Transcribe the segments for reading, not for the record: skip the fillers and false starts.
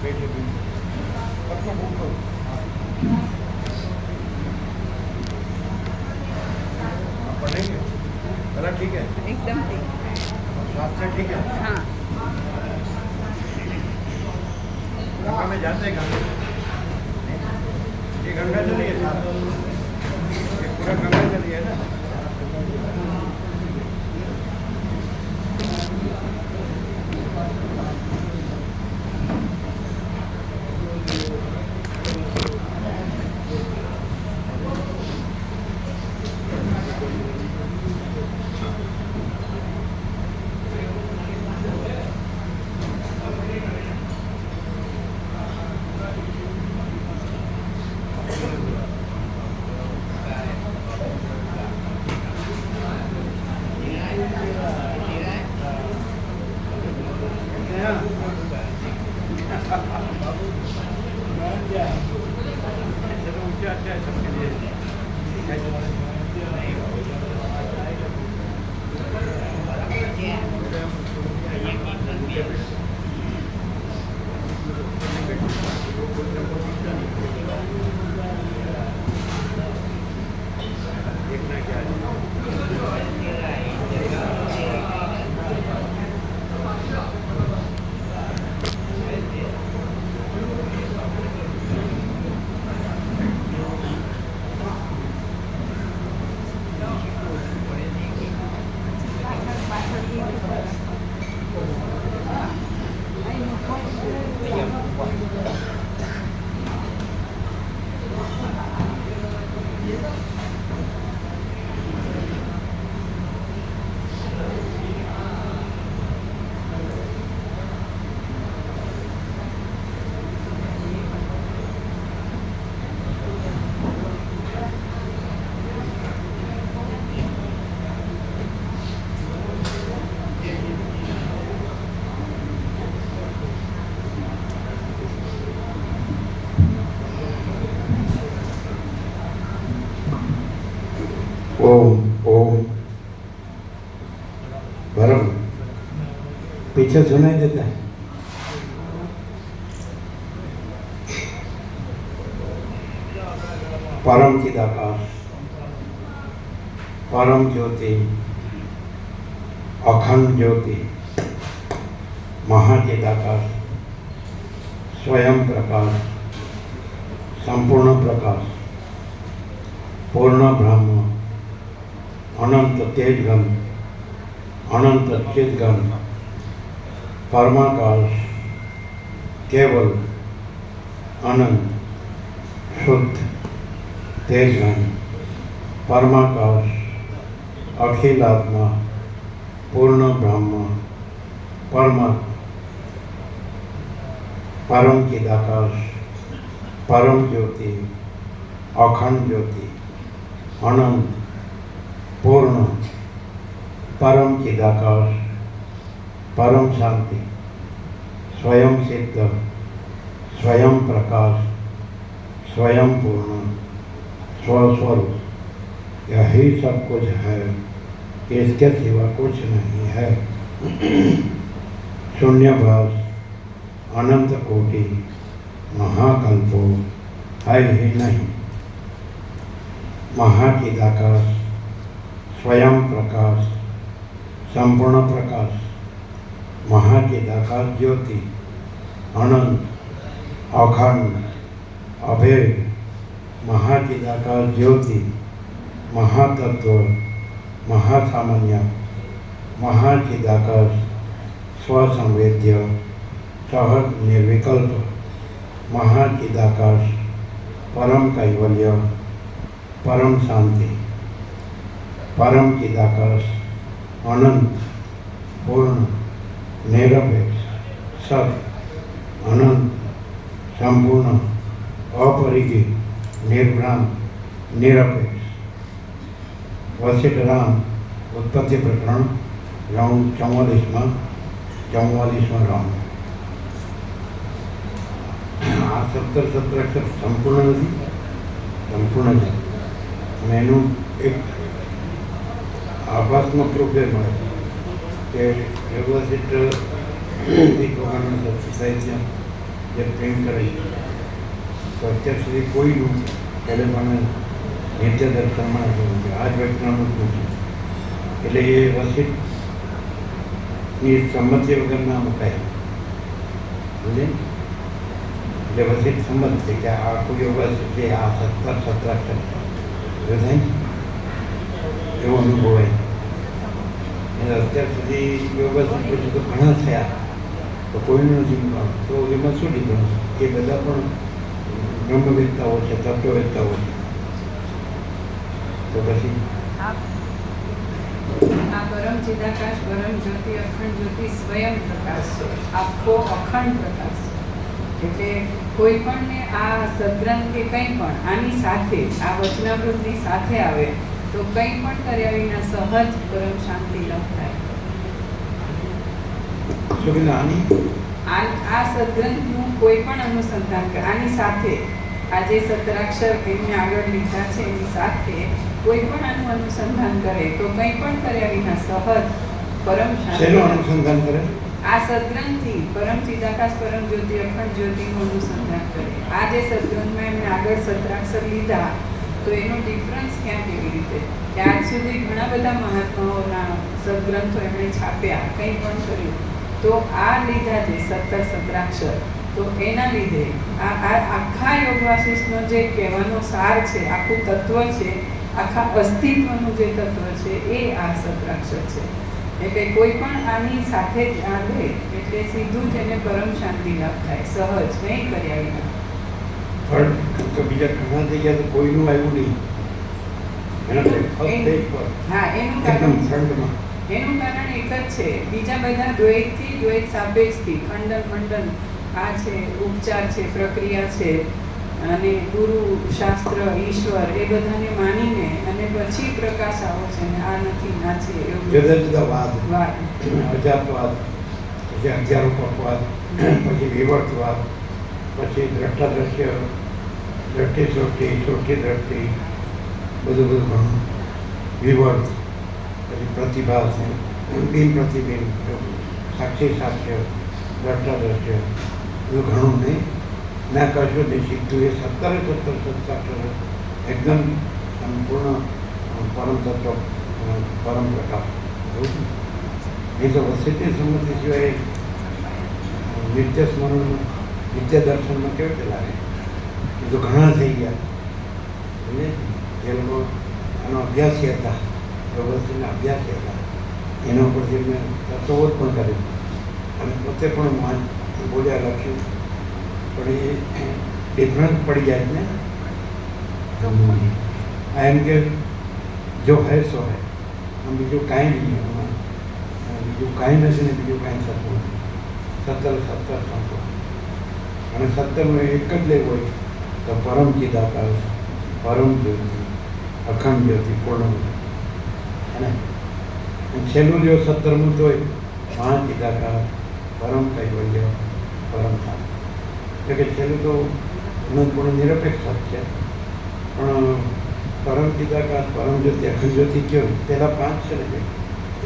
बैठिए सबको भूख लो। आप पढ़ेंगे गला ठीक है? एकदम ठीक। स्वास्थ्य ठीक है? हाँ। गंगा में जाते हैं गंगा, ये गंगा चली है सारा, ये पूरा गंगा चली है ना। ओम ओम बरम पीछे सुनाई देता है। परम चिदाकाश, परम ज्योति, अखंड ज्योति, महाचिदाकाश, स्वयं प्रकाश, संपूर्ण प्रकाश, पूर्ण ब्रह्म, अनंत तेजगण, अनंत चिदगण, परमाकाश, केवल अनंत शुद्ध तेजगण, परमाकाश, अखिलात्मा, पूर्ण ब्रह्म, परम चिदाकाश, परम ज्योति, अखंड ज्योति, अनंत पूर्ण, परम चिदाकाश, परम शांति, स्वयं सिद्ध, स्वयं प्रकाश, स्वयं पूर्ण, स्वस्वरूप, यही सब कुछ है, इसके सिवा कुछ नहीं है। शून्यभास, अनंत कोटि, महाकल्पो है ही नहीं। महाचिदाकाश, स्वयं प्रकाश, संपूर्ण प्रकाश, महाचिदाकाश ज्योति, अनंत, अखंड, अभेद, महाचिदाकाश ज्योति, महातत्व, महासामान्य, महाचिदाकाश, स्वसंवेद्य, सहज निर्विकल्प, महाचिदाकाश, परम कैवल्य, परम शांति, परम चिदाकाश, अनंत, पूर्ण, निरपेक्ष, सत, अनंत, संपूर्ण, अपरिचित, निर्भ्रांत, निरपेक्ष। वशिष्ठ राम उत्पत्ति प्रकरण राउंड 44वां राउंड। આ 17 અક્ષર સંપૂર્ણ નથી, સંપૂર્ણ છે અને એનું એક આભાસમાં રૂપે મળે કે વ્યવસ્થિત વિશ્વકાનંદ સાહિત્ય જે પ્રેમ કરે છે. તો અત્યાર સુધી કોઈનું ત્યારે મને નિત્ય દર્શનમાં જોયું છે, આ જ વૈષ્ણવનું જ નથી. એટલે એ વસિષ્ઠની સંમતિ વગર ના મુકાય. સમજે? એટલે વસિષ્ઠ સંમત છે કે આ કોઈ યોગ છે, આ 17 17 થાય એવો અનુભવ હોય. અને અત્યાર સુધી યોગ પછી તો ઘણા થયા, તો કોઈનું નથી મુકાયું. તો એમાં શું ડિફરન્સ? એ બધા પણ બ્રહ્મવેત્તાઓ છે, તત્વવેત્તાઓ છે. તો પછી આ પરમ ચિદાકાશ પરમ જ્યોતિ અખંડ જ્યોતિ સ્વયં પ્રકાશ છે, આખો અખંડ પ્રકાશ છે. એટલે કોઈ પણ ને આ સદગ્રંથ કે કંઈ પણ આની સાથે આ વચનામૃતની સાથે આવે તો કંઈ પણ કર્યા વિના સહજ પરમ શાંતિ લાભ થાય. શું કીધું? આ સદગ્રંથનું કોઈ પણ અનુસંધાન કરે આની સાથે, આ જે 17 એમને આગળ લીધા છે એની સાથે કોઈ પણ આનું અનુસંધાન કરે તો કંઈ પણ કર્યા વિના સહજ પરમ શાંતિ. શેનું અનુસંધાન કરે? આ સદગ્રંથથી પરમ ચિદાકાશ પરમ જ્યોતિ અખંડ જ્યોતિનું અનુસંધાન કરે. આ જે સદગ્રંથમાં એમણે આગળ 17 લીધા તો એનો ડિફરન્સ ક્યાં કેવી રીતે કે આજ સુધી ઘણા બધા મહાત્માઓના સદગ્રંથો એમણે છાપ્યા, કંઈ પણ કર્યું, તો આ લીધા છે 17 તો એના લીધે આ આખા યોગ વાસિષ્ઠનો જે કહેવાનો સાર છે, આખું તત્વ છે, આખા અસ્તિત્વનું જે તત્વ છે એ આ 17 છે. એટલે કોઈ પણ આની સાથે જ આવે એટલે સીધું જ એને પરમ શાંતિ લાભ થાય, સહજ, નહીં કર્યા વિના. પણ તો બીજા ઘણા થઈ ગયા તો કોઈનું આવ્યું નહીં. હા, એનું કારણ એક જ છે. બીજા બધા દ્વૈતથી, દ્વૈત સાપેક્ષથી, ખંડન મંડન, આ છે ઉપચાર છે, પ્રક્રિયા છે, અને ગુરુ શાસ્ત્ર ઈશ્વર એ બધાને માનીને અને પછી પ્રકાશ આવો છે ને આ નથી ના છે એવું જુદા જુદા વાદ, વાત. અજાતવાદ, પછી અધ્યારોપવાદ, પછી વિવર્તવાદ, પછી દ્રષ્ટાદ્રશ્ય, દ્રષ્ટિ સૃષ્ટિ, સૃષ્ટિ દ્રષ્ટિ, બધું ઘણું વિવર્ત, પછી પ્રતિભાવ છે, બિન પ્રતિબિંબ, સાક્ષી સાક્ષ્ય, દ્રષ્ટાદ્રશ્ય, બધું ઘણું નહીં. ના કશું નહીં શીખતું. એ 17 એકદમ સંપૂર્ણ પરમ તત્વ, પરમ પ્રકાશ. એ તો વસિષ્ઠની સંમતિ સિવાય નિત્ય સ્મરણ, નિત્ય દર્શનમાં કેવી રીતે લાગે? એ તો ઘણા થઈ ગયા. એટલે જે લોકો આનો અભ્યાસી હતા, વસિષ્ઠના અભ્યાસી હતા, એના ઉપરથી મેં તત્વોધ પણ કર્યું અને પોતે પણ બોલ્યા, લખ્યું. પણ એ ડિફરન્સ પડી જાય ને. એમ કે જો હે સો હે, આમ બીજું કાંઈ નહીં, બીજું કાંઈ નથી ને બીજું કાંઈ થતું નથી. 17 સંતો અને 17નું એક જ લેવું હોય તો પરમ ચિદાકાશ, પરમ જ્યોતિ, અખંડ જ્યોતિ, પૂર્ણ. અને છેલ્લું જો 17મું તો મહાચિદાકાશ, પરમ કૈવલ્ય, પરમ શાંતિ. એટલે કે છેલ્લું તો પૂર્ણ નિરપેક્ષ છે, પણ પરમ ચિદાકાશ, પરમ જ્યોતિ, અખંડ જ્યોતિ કયો પહેલાં 5 છે ને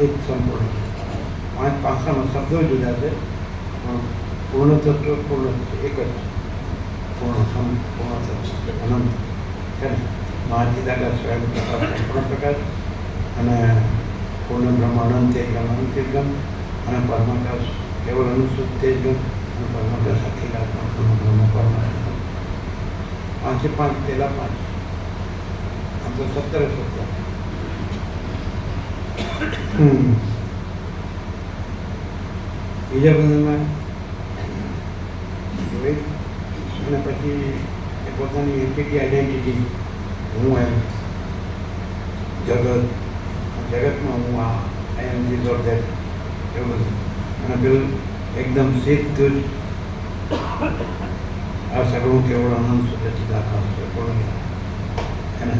એ જ સંપૂર્ણ છે. 5 પાસામાં શબ્દો જુદા છે પણ પૂર્ણ તત્વ પૂર્ણ છે, એક જ પૂર્ણ તત્વ અનંત છે ને. મહાચિદાકાશ સ્વયં પ્રકાશ, સંપૂર્ણ પ્રકાશ, અને પૂર્ણ બ્રહ્મ અનંત એકમ, અનંત એકમ, અને પરમાકાશ કેવળ અનુસૂત તેજગમ, અને પરમાકાશ અખિલાત્મા બ્રહ્મ પરમાત્મા. 5 પેલા 5, આમ તો 17. બીજા બધામાં અને પછી એ પોતાની એન્ટિટી, આઈડેન્ટિટી, હું એમ જગતમાં હું આઈ એમ ધીસ ઓર ધેટ, એવું બધું. અને પેલું એકદમ સીધું જ આ સગળું કેવળ અનંત સુધી ચિદાકાશ છે, પૂર્ણ એને.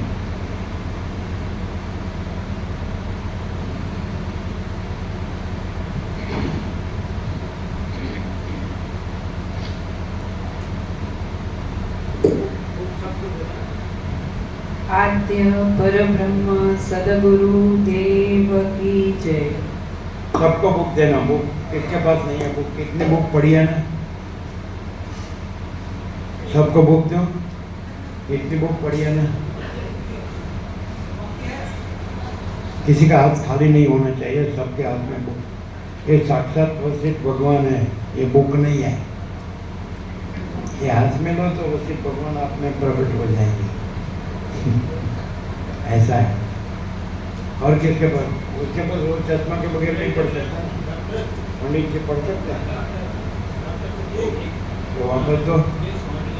આદ્ય પરબ્રહ્મ सदगुरु देव की जय। सबको बुक देना, बुक किसके पास नहीं है, बुक कितनी बुक पढ़ी है ना, सबको बुक दो, इतनी बुक पड़ी है ना, किसी का हाथ खाली नहीं होना चाहिए, सबके हाथ में बुक। ये साक्षात वशिष्ठ भगवान है, ये बुक नहीं है। ये हाथ में लो तो वशिष्ठ भगवान आप में प्रकट हो जाएंगे। ऐसा है। और किसके पास? उसके पास वो चश्मा के बगैर नहीं पढ़ सकता, पंडित जी पढ़ सकते हैं तो वापस दो।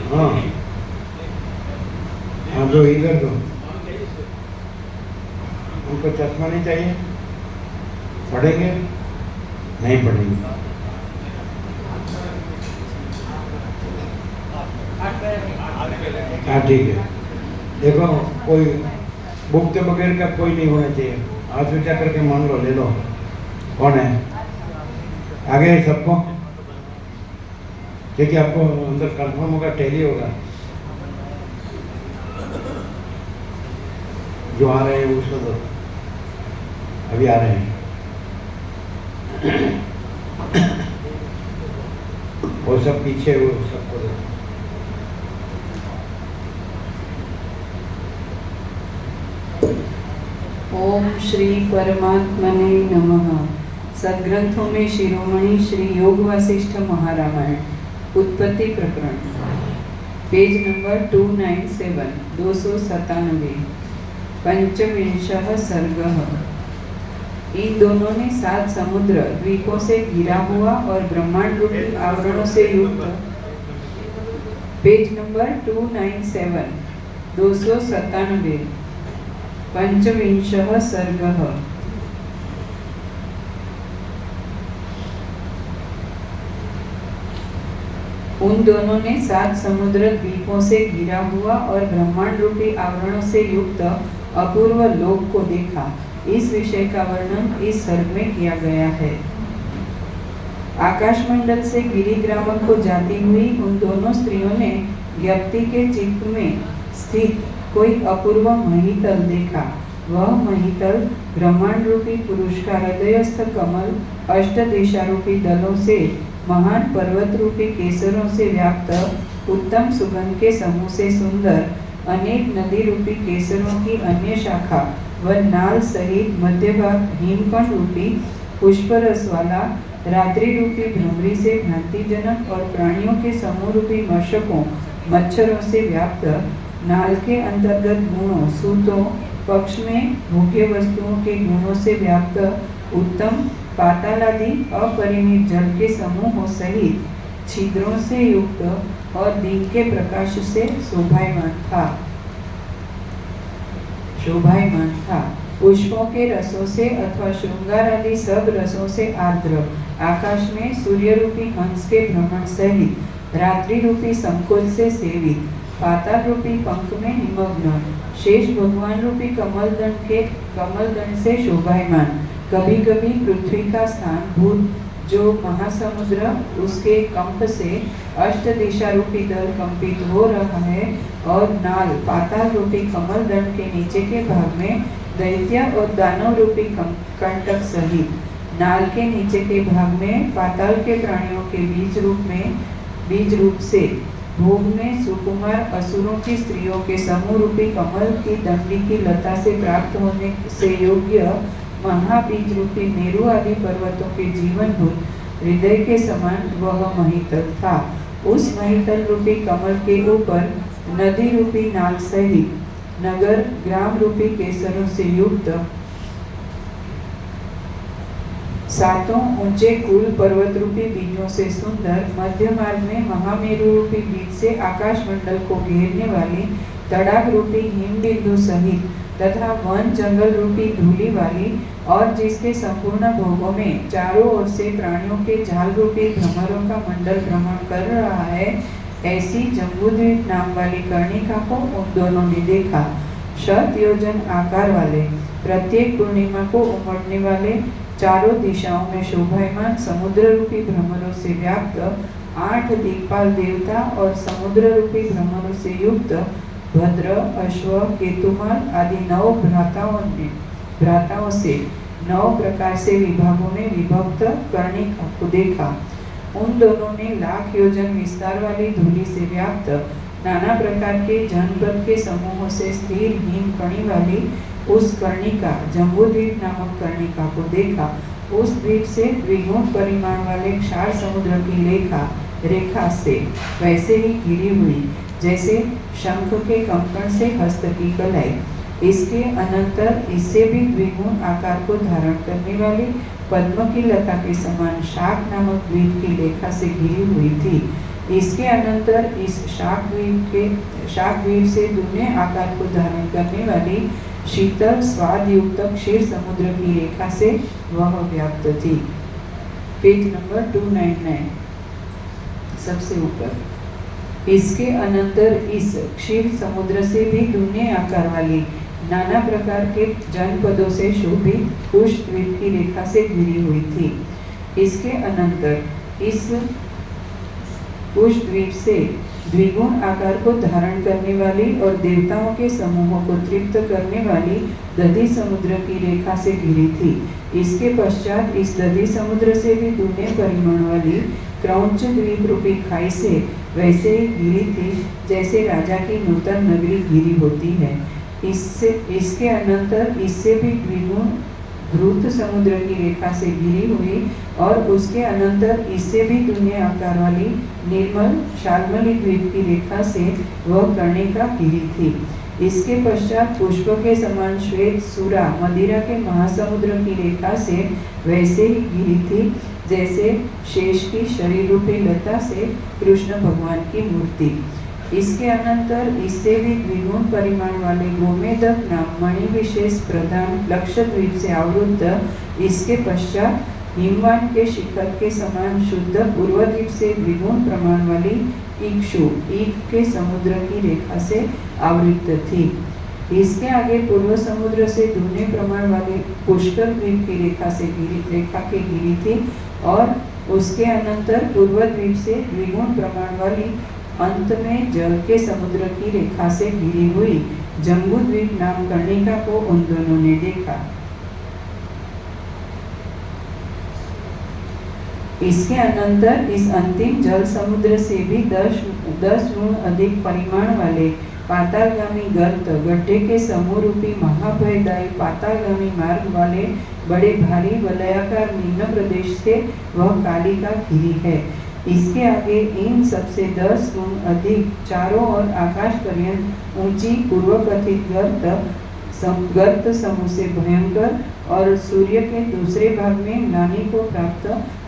हाँ हाँ, दो इधर दो। उनको चश्मा नहीं चाहिए? पढ़ेंगे? नहीं पढ़ेंगे। हाँ ठीक है। देखो, कोई बुक के बगैर का कोई नहीं होना चाहिए। हाथ ऊंचा करके मान लो, ले लो। कौन है आगे? सबको देखिए, आपको अंदर कंफर्म होगा, टैली होगा। जो आ रहे हैं उसको दो, अभी आ रहे हैं। वो सब पीछे, वो सबको दो। ओम श्री परमात्मने नमः। सद्ग्रंथों में शिरोमणि श्री योग वासिष्ठ महारामायण उत्पत्ति प्रकरण, पेज नंबर 297, 297, पंचविंशः सर्गः। इन दोनों ने 7 समुद्र द्वीपों से घिरा हुआ और ब्रह्मांड रूपी आवरणों से युक्त, पेज नंबर 297, 297, पंचविंशः सर्गः। उन दोनों ने 7 समुद्र द्वीपों से घिरा हुआ और ब्रह्मांड रूपी आवरणों से युक्त अपूर्व लोक को देखा। इस विषय का वर्णन इस सर्ग में किया गया है। आकाशमंडल से गिरिग्रामन को जाती हुई उन दोनों स्त्रियों ने ज्ञप्ति के चित्त में स्थित कोई अपूर्व महितल देखा। वह महितल ब्रह्मांड रूपी पुरुष का हृदयस्थ कमल, अष्ट दिशारूपी दलों से, महान पर्वत रूपी केसरों से व्याप्त उत्तम सुगंध के समूह से सुंदर, अनेक नदी रूपी केसरों की अन्य शाखा व नाल सहित मध्य भाग हिमकण रूपी पुष्परस वाला, रात्रि रूपी भ्रमरी से भ्रांतिजनक और प्राणियों के समूह रूपी मशकों, मच्छरों से व्याप्त, नाल के अंतर्गत गुणों, सूतों, पक्ष में भूखे वस्तुओं के गुणों से व्याप्त उत्तम पातालादि अपरिमित जल के समूहों सहित छिद्रों से युक्त और दिन के प्रकाश से शोभायमान था। पुष्पों के रसों से अथवा श्रृंगार आदि सब रसों से आर्द्र, आकाश में सूर्य रूपी हंस के भ्रमण सहित, रात्रि रूपी संकोच से सेवित, पाताल रूपी पंख में निमग्न, शेष भगवान रूपी कमलदंड से शोभायमान, कभी कभी पृथ्वी का स्थान भूत जो महासमुद्र, उसके कंप से अष्ट दिशा रूपी दल कंपित हो रहा है, और नाल पाताल रूपी कमल दंड के नीचे के भाग में दैत्य और दानव रूपी कंटक सहित, नाल के नीचे के भाग में पाताल के प्राणियों के बीज रूप से भोग में सुकुमार असुरों की स्त्रियों के समूह रूपी कमल की दंडी की लता से प्राप्त होने से योग्य महाबीज रूपी मेरु आदि पर्वतों के जीवनभूत हृदय के समान वह महितल था। उस महितल रूपी कमल के ऊपर नदी रूपी नाल सहित नगर ग्राम रूपी केसरों से युक्त 7 ऊंचे कुल पर्वत रूपी बीजों से सुंदर, मध्य मार्ग में महामेरु रूपी बीज से आकाश मंडल को घेरने वाली तड़ाक रूपी हिम बिंदु सहित तथा वन जंगल रूपी धूली वाली, और जिसके संपूर्ण भोगों में चारों ओर से प्राणियों के जाल रूपी भ्रमरों का मंडल भ्रमण कर रहा है, ऐसी जम्बूद्वीप नाम वाली कर्णिका को उन दोनों ने देखा। 7 योजन आकार वाले, प्रत्येक पूर्णिमा को उमड़ने वाले, चारों दिशाओं में शोभायमान समुद्र रूपी भ्रमरों से व्याप्त 8 दिक्पाल देवता और समुद्र रूपी भ्रमरों से युक्त भद्र, अश्व, केतुमाल आदि 9 भ्राताओं से 9 प्रकार से विभागों में विभक्त कर्णिका को देखा। उन दोनों ने लाख योजन विस्तार वाली धूलि से व्याप्त नाना प्रकार के जनपद के समूहों से स्थिर हिम कणी वाली उस कर्णिका जम्बूद्वीप नामक कर्णिका को देखा। उस द्वीप से द्विगुण परिमाण वाले क्षार समुद्र की रेखा से वैसे ही घिरी हुई जैसे शंख के कंकण से हस्त की कलाई। इसके अनंतर इससे भी द्विगुण आकार को धारण करने वाली पद्म की लता के समान शाक नामक द्वीप की रेखा से घिरी हुई थी। इसके अनंतर इस शाक द्वीप से दूने आकार को धारण करने वाली शीतल स्वाद युक्त क्षीर समुद्र की रेखा से वह व्याप्त थी। पेज नंबर 299 सबसे ऊपर। इसके अनंतर इस क्षीर समुद्र से भी दूने आकार वाली नाना प्रकार के जनपदों से शोभित कुश द्वीप की रेखा से घिरी हुई थी। इसके अनंतर इस कुश द्वीप से द्विगुण आकार को धारण करने वाली और देवताओं के समूहों को तृप्त करने वाली दधि समुद्र की रेखा से घिरी थी। इसके पश्चात इस दधि समुद्र से भी दूने परिमाण वाली क्रौंच द्वीप रूपी खाई से वैसे ही घिरी थी जैसे राजा की नूतन नगरी घिरी होती है। इसके अनंतर इससे भी द्विगुण ध्रुत समुद्र की रेखा से घिरी हुई और उसके अनंतर इससे भी दूने आकार वाली निर्मल शाल्मली द्वीप की रेखा से वह कर्णिका घिरी थी। इसके पश्चात पुष्प के समान श्वेत सुरा मदिरा के महासमुद्र की रेखा से वैसे ही घिरी थी जैसे शेष की शरीर रूपी लता से कृष्ण भगवान की मूर्ति। इसके अनंतर इससे भी द्विगुण परिमाण वाले गोमेदक नाम मणि विशेष प्रधान लक्षद्वीप से आवृत्त। इसके पश्चात हिमवान के शिखर के समान शुद्ध पूर्वद्वीप से द्विगुण प्रमाण वाली इक्षु ईख के समुद्र की रेखा से आवृत्त थी। इसके आगे पूर्व समुद्र से दूने प्रमाण वाले पुष्कर द्वीप की रेखा के घिरी थी और उसके अनंतर पूर्व द्वीप से द्विगुण प्रमाण वाली अंत में जल के समुद्र की रेखा से घिरी हुई जम्बू द्वीप नाम कर्णिका को उन दोनों ने देखा। इसके अनंतर इस अंतिम जल समुद्र से भी 10 गुण अधिक परिमाण वाले पातालगामी गर्त गड्ढे के समूह रूपी महाभयदायी पातालगामी मार्ग वाले बड़े भारी वलयाकार निम्न प्रदेश से वह कालिका घिरी है। इसके आगे इन सबसे 10 गुण अधिक चारों ओर आकाश पर्यंत ऊंची पूर्व कथित गर्त समूह से भयंकर और सूर्य के दूसरे भाग में नानी को प्राप्त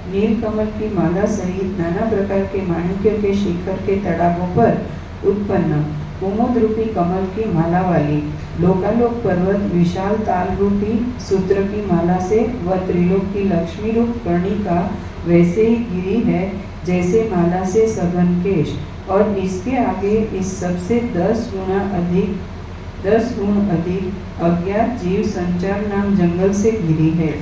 नीलकमल की माला सहित नाना प्रकार के माणिक्य के शिखर के तड़ागों पर उत्पन्न कुमुद रूपी कमल की माला वाली लोकालोक पर्वत विशाल ताल रूपी सूत्र की माला से व त्रिलोक की लक्ष्मी रूप कर्णिका वैसे ही गिरी है जैसे माला से सघन केश। और इसके आगे इस सबसे 10 गुण अधिक अज्ञात जीव संचार नाम जंगल से घिरी है।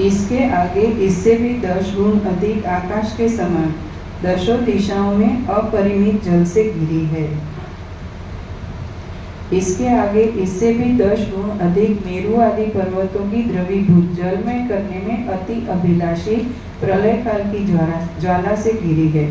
इसके आगे इससे भी 10 गुण अधिक आकाश के समान दशों दिशाओं में अपरिमित जल से घिरी है। इसके आगे इससे भी 10 गुण अधिक मेरु आदि पर्वतों की द्रवीभूत जल में करने में अति अभिलाषी प्रलय काल की ज्वाला से घिरी है।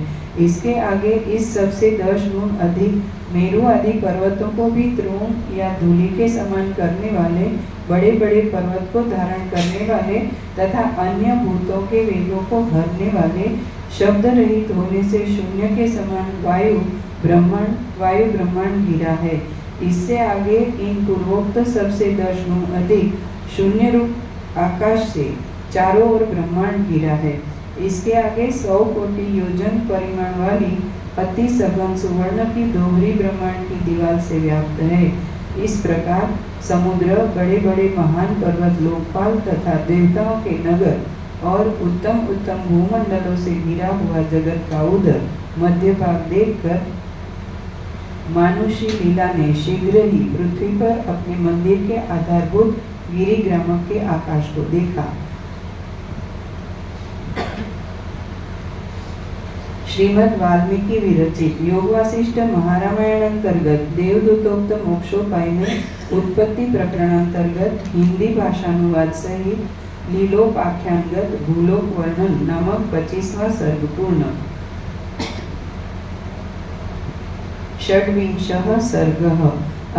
इसके आगे इस सबसे 10 गुण अधिक मेरु आदि पर्वतों को भी तृण या धूलि के समान करने वाले बड़े बड़े पर्वत को धारण करने वाले तथा अन्य भूतों के वेगों को भरने वाले शब्द रहित होने से शून्य के समान वायु ब्रह्मांड घिरा है। इससे आगे इन पूर्वोक्त सबसे 10 गुण अधिक शून्य रूप आकाश से चारों ओर ब्रह्मांड घिरा है। इसके आगे 100 कोटि योजन परिमाण वाली अति सघन सुवर्ण की दोहरी ब्रह्मांड की दीवार से व्याप्त है। इस प्रकार समुद्र बड़े बड़े महान पर्वत लोकपाल तथा देवताओं के नगर और उत्तम उत्तम भूमंडलों से घिरा हुआ जगत का उदर मध्य भाग देखकर मानुषी लीला ने शीघ्र ही पृथ्वी पर अपने मंदिर के आधारभूत गिरिग्रामक के आकाश को देखा। श्रीमद् वाल्मीकि विरचित योग वासिष्ठ महारामायण अंतर्गत देवदूतोक्त मोक्षोपाय में उत्पत्ति प्रकरण अंतर्गत हिंदी भाषानुवाद सहित लीलोपाख्यानगत भूलोक वर्णन नामक 25वां सर्ग पूर्ण। षड्विंशः सर्गः।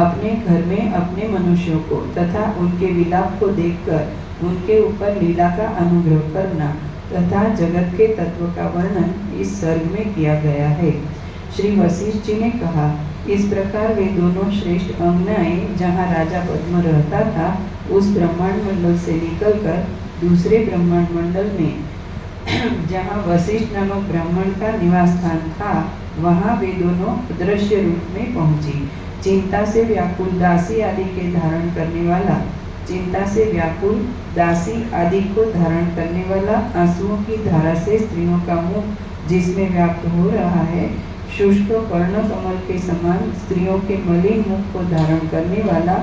अपने घर में अपने मनुष्यों को तथा उनके विलाप को देखकर उनके ऊपर लीला का अनुग्रह करना तथा जगत के तत्व का वर्णन इस सर्ग में किया गया है। श्री वशिष्ठ जी ने कहा, इस प्रकार वे दोनों श्रेष्ठ अंगनाएं जहाँ राजा पद्म रहता था उस ब्रह्मांड मंडल से निकलकर दूसरे ब्रह्मांड मंडल में जहाँ वशिष्ठ नामक ब्राह्मण का निवास स्थान था वहाँ वे दोनों दृश्य रूप में पहुंची। चिंता से व्याकुल दासी आदि के धारण करने वाला चिंता से व्याकुल दासी आदि को धारण करने वाला आंसुओं की धारा से स्त्रियों का मुख जिसमें व्याप्त हो रहा है, शुष्क कर्ण कमल के समान स्त्रियों के मलिन मुख को धारण करने वाला,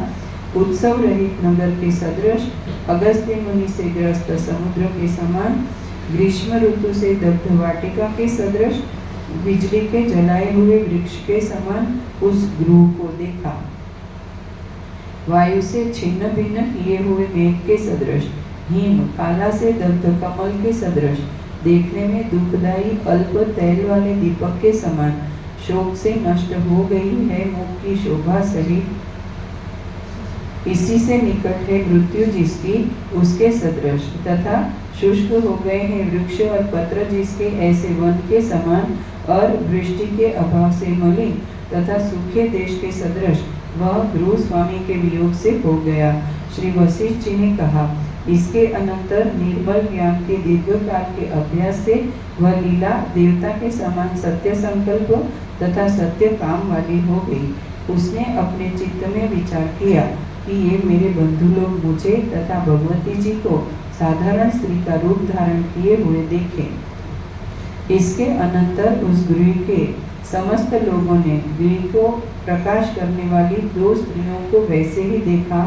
उत्सव रहित नगर के सदृश, अगस्त्य मुनि से ग्रस्त समुद्र के समान, ग्रीष्म ऋतु से दग्ध वाटिका के सदृश, बिजली के जलाए हुए वृक्ष के समान उस गृह को देखा। वायु से छिन्न भिन्न किए हुए मेघ के सदृश, हिम काला से दग्ध कमल के सदृश, देखने में दुखदायी अल्प तैल वाले दीपक के समान, शोक से नष्ट हो गई है मुख की शोभा सहित, इसी से निकट है मृत्यु जिसकी उसके सदृश, तथा शुष्क हो गए हैं वृक्ष और पत्र जिसके ऐसे वन के समान, और वृष्टि के अभाव से मलिन तथा सूखे देश के सदृश वह गृह स्वामी के वियोग से हो गया। श्री वशिष्ठ जी ने कहा, इसके अनंतर निर्मल ज्ञान के दीर्घ काल के अभ्यास से वह लीला देवता के समान सत्य संकल्प तथा सत्य काम वाली हो गई। उसने अपने चित्त में विचार किया कि ये मेरे बंधु लोग मुझे तथा भगवती जी को साधारण स्त्री का रूप धारण किए हुए देखें। इसके अनंतर उस गृह के समस्त लोगों ने गृह को प्रकाश करने वाली दो स्त्रियों को वैसे ही देखा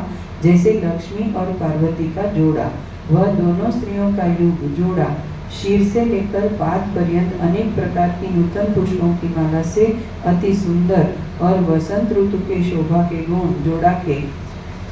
जैसे लक्ष्मी और पार्वती का जोड़ा। वह दोनों स्त्रियों का युग जोड़ा शीर से लेकर पाद पर्यंत अनेक प्रकार की नूतन पुष्पों की माला से अति सुंदर और वसंत ऋतु के शोभा के गुण जोड़ा के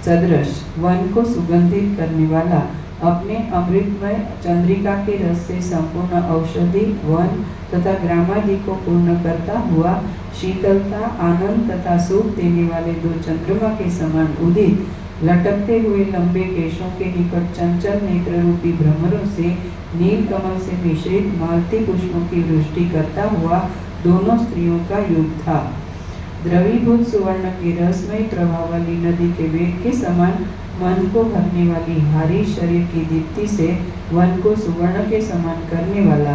सदृश, वन को सुगंधित करने वाला, अपने अमृतमय चंद्रिका के रस से संपूर्ण औषधि वन तथा ग्रामादि को पूर्ण करता हुआ, शीतलता आनंद तथा सुख देने वाले दो चंद्रमा के समान उदित, लटकते हुए लंबे केशों के निकट चंचल नेत्र रूपी भ्रमरों से नील कमल से मिश्रित मालती पुष्पों की वृष्टि करता हुआ दोनों स्त्रियों का युग था। द्रवीभूत सुवर्ण के रसमय प्रवाह वाली नदी के वेग के समान मन को भरने वाली हारी शरीर की दीप्ति से वन को सुवर्ण के समान करने वाला,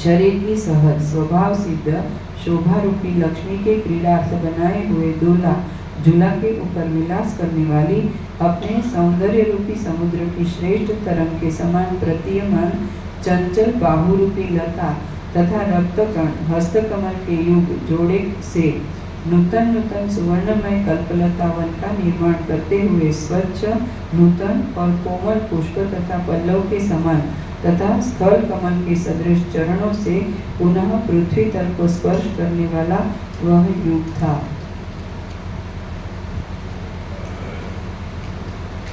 शरीर की सहज स्वभाव सिद्ध शोभा रूपी लक्ष्मी के क्रीड़ार्थ बनाए हुए दूल्हा झूला के ऊपर विलास करने वाली, अपने सौंदर्य रूपी समुद्र की श्रेष्ठ तरंग के समान प्रतीयमान चंचल बाहु रूपी लता तथा रक्तकण हस्तकमल के युग जोड़े से नूतन नूतन सुवर्णमय कल्पलता वन का निर्माण करते हुए स्वच्छ नूतन और कोमल पुष्प तथा पल्लव के समान तथा स्थल कमल के सदृश चरणों से पुनः पृथ्वी तल को स्पर्श करने वाला वह युग था।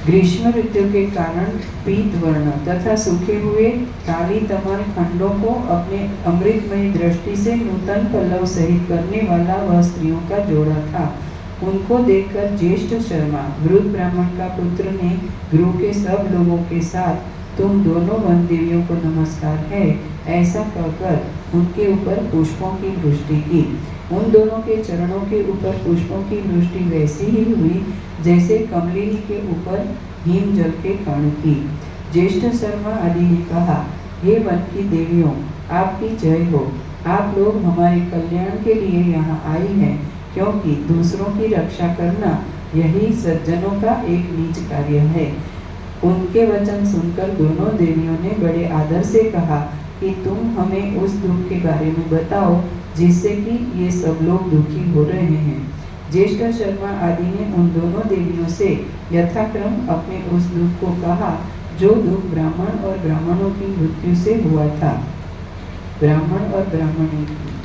ग्रीष्म ऋतु के कारण पीत वर्ण तथा सूखे हुए काली तमल खंडों को अपने अमृतमय दृष्टि से नूतन पल्लव सहित करने वाला वह स्त्रियों का जोड़ा था। उनको देखकर ज्येष्ठ शर्मा वृद्ध ब्राह्मण का पुत्र ने गृह के सब लोगों के साथ, तुम दोनों वन देवियों को नमस्कार है, ऐसा कहकर उनके ऊपर पुष्पों की वृष्टि की। उन दोनों के चरणों के ऊपर पुष्पों की वृष्टि वैसी ही हुई जैसे कमलिनी के ऊपर हिम जल के कण की। ज्येष्ठ शर्मा आदि ने कहा, हे वन की देवियों, आपकी जय हो। आप लोग हमारे कल्याण के लिए यहाँ आई हैं, क्योंकि दूसरों की रक्षा करना यही सज्जनों का एक निज कार्य है। उनके वचन सुनकर दोनों देवियों ने बड़े आदर से कहा कि तुम हमें उस दुख के बारे में बताओ जिससे कि ये सब लोग दुखी हो रहे हैं। ज्येष्ठ शर्मा आदि ने उन दोनों देवियों से यथाक्रम अपने उस दुख को कहा जो दुख ब्राह्मण और ब्राह्मणों की मृत्यु से हुआ था। ब्राह्मण और ब्राह्मणी की।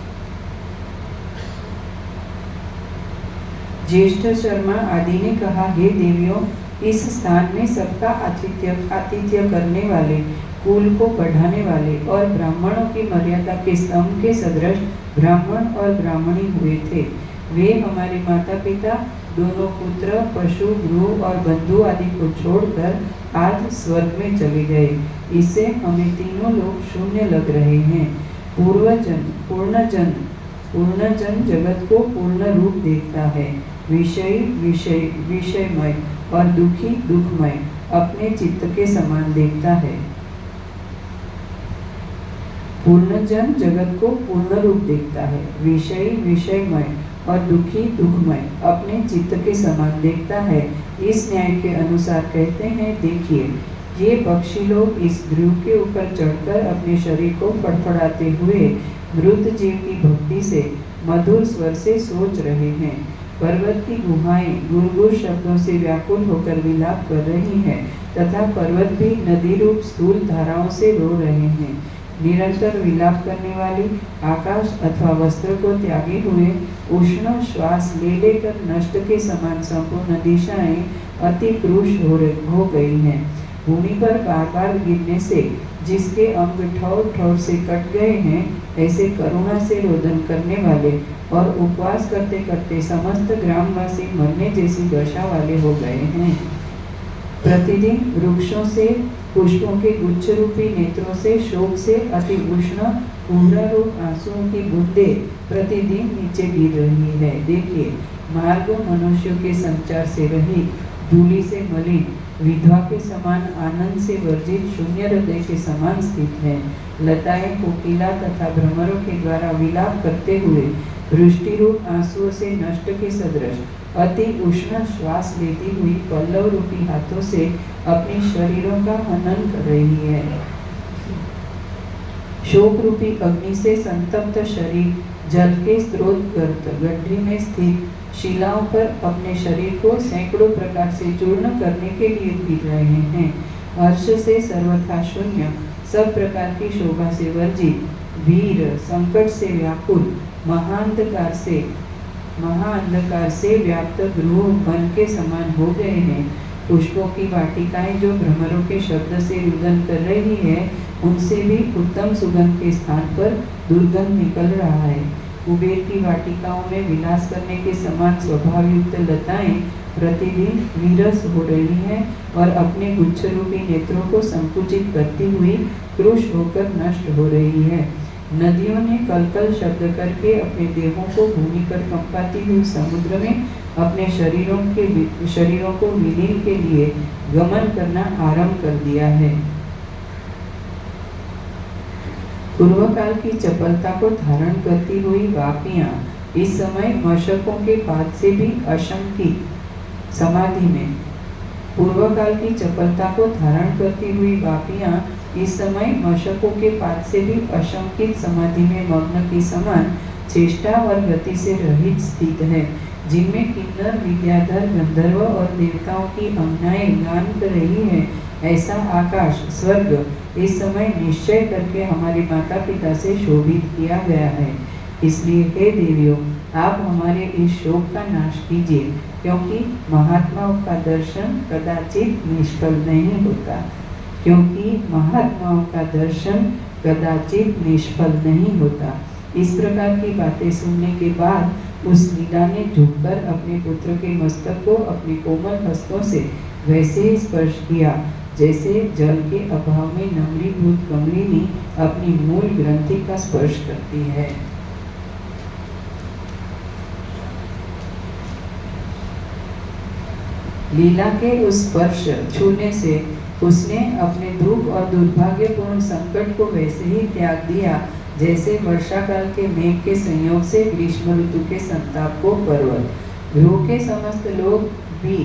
ज्येष्ठ शर्मा आदि ने कहा, हे देवियों, इस स्थान में सबका आतिथ्य करने वाले, कुल को बढ़ाने वाले और ब्राह्मणों की मर्यादा के स्तंभ के सदृश ब्राह्मण और ब्राह्मणी हुए थे। वे हमारे माता पिता, दोनों पुत्र, पशु, गृह और बंधु आदि को छोड़कर आज स्वर्ग में चले गए। इससे हमें तीनों लोग शून्य लग रहे हैं। पूर्णजन जगत को पूर्ण रूप देखता है, विषयमय और दुखी दुखमय अपने चित्त के समान देखता है। पूर्णजन जगत को पूर्ण रूप देखता है, विषयमय और दुखी दुखमय अपने चित्त के समान देखता है। इस न्याय के अनुसार कहते हैं, देखिए, ये पक्षी लोग इस ध्रुव के ऊपर चढ़कर अपने शरीर को फड़फड़ाते हुए मृत जीव की भक्ति से मधुर स्वर से सोच रहे हैं। पर्वत की गुहाएं गुरगुर शब्दों से व्याकुल होकर विलाप कर रही हैं तथा पर्वत भी नदी रूप स्थूल धाराओं से रो रहे हैं। निरंतर विलाप करने वाली आकाश अथवा वस्त्र को त्यागे हुए उष्ण श्वास ले लेकर नष्ट के समान संपूर्ण दिशाएं अति क्रूश हो गई हैं। भूमि पर बार बार गिरने से जिसके अंग ठौर ठौर से कट गए हैं, ऐसे करुणा से रोदन करने वाले और उपवास करते करते समस्त ग्रामवासी मरने जैसी दशा वाले हो गए हैं। प्रतिदिन वृक्षों से पुष्पों के गुच्छ रूपी नेत्रों से शोक से अति उष्ण पूर्ण रूप आंसुओं की बूंदे प्रतिदिन नीचे गिर रही है। देखिए, मार्ग मनुष्यों के संचार से रहित, धूलि से मलिन, विधवा के समान आनंद से वर्जित शून्य हृदय के समान स्थित है। लताएं कोकिला तथा भ्रमरों के द्वारा विलाप करते हुए वृष्टि रूप आंसुओं से नष्ट के सदृश अति उष्ण श्वास लेती हुई पल्लव रूपी हाथों से अपने शरीरों का हनन कर रही है। शोक रूपी अग्नि से संतप्त शरीर जल के स्रोत गड्ढे में स्थित शिलाओं पर अपने शरीर को सैकड़ों प्रकार से चूर्ण करने के लिए गिर रहे हैं। हर्ष से सर्वथा शून्य, सब प्रकार की शोभा से वर्जित, वीर संकट से व्याकुल, महाअंधकार से व्याप्त गृह वन के समान हो गए हैं। पुष्पों की वाटिकाएं जो भ्रमरों के शब्द से रुदन कर रही है, उनसे भी उत्तम सुगंध के स्थान पर दुर्गंध निकल रहा है। कुबेर की वाटिकाओं में विलास करने के समान स्वभाव युक्त लताएं प्रतिदिन नीरस हो रही हैं और अपने गुच्छ रूपी नेत्रों को संकुचित करती हुई क्रुश होकर नष्ट हो रही है। नदियों ने कलकल शब्द करके अपने देहों को भूमि पर कंपाती हुई समुद्र में अपने शरीरों को विलीन के लिए गमन करना आरंभ कर दिया है। पूर्व काल की चपलता को धारण करती हुई वापियां इस समय मशकों के पाद से भी अशंकित समाधि में पूर्व काल की चपलता को धारण करती हुई वापियां इस समय मशकों के पाद से भी अशंकित समाधि में मग्न की समान चेष्टा और गति से रहित स्थित है, जिनमें किन्नर, विद्याधर, गंधर्व और देवताओं की अंगनाएं गान कर रही है। ऐसा आकाश स्वर्ग इस समय निश्चय करके हमारे माता पिता से शोभित किया गया है। इसलिए हे देवियों, आप हमारे इस शोक का नाश कीजिए, क्योंकि महात्माओं का दर्शन कदाचित निष्फल नहीं होता। इस प्रकार की बातें सुनने के बाद उस लीला ने झुककर अपने पुत्र के मस्तक को अपने कोमल हस्तों से वैसे ही स्पर्श किया, जैसे जल के अभाव में नम्रीभूत कमलिनी अपनी मूल ग्रंथि का स्पर्श करती है। लीला के उस स्पर्श छूने से उसने अपने दुख और दुर्भाग्यपूर्ण संकट को वैसे ही त्याग दिया, जैसे वर्षा काल के मेघ के संयोग से ग्रीष्म ऋतु के संताप को पर्वत। ध्रुव के समस्त लोग भी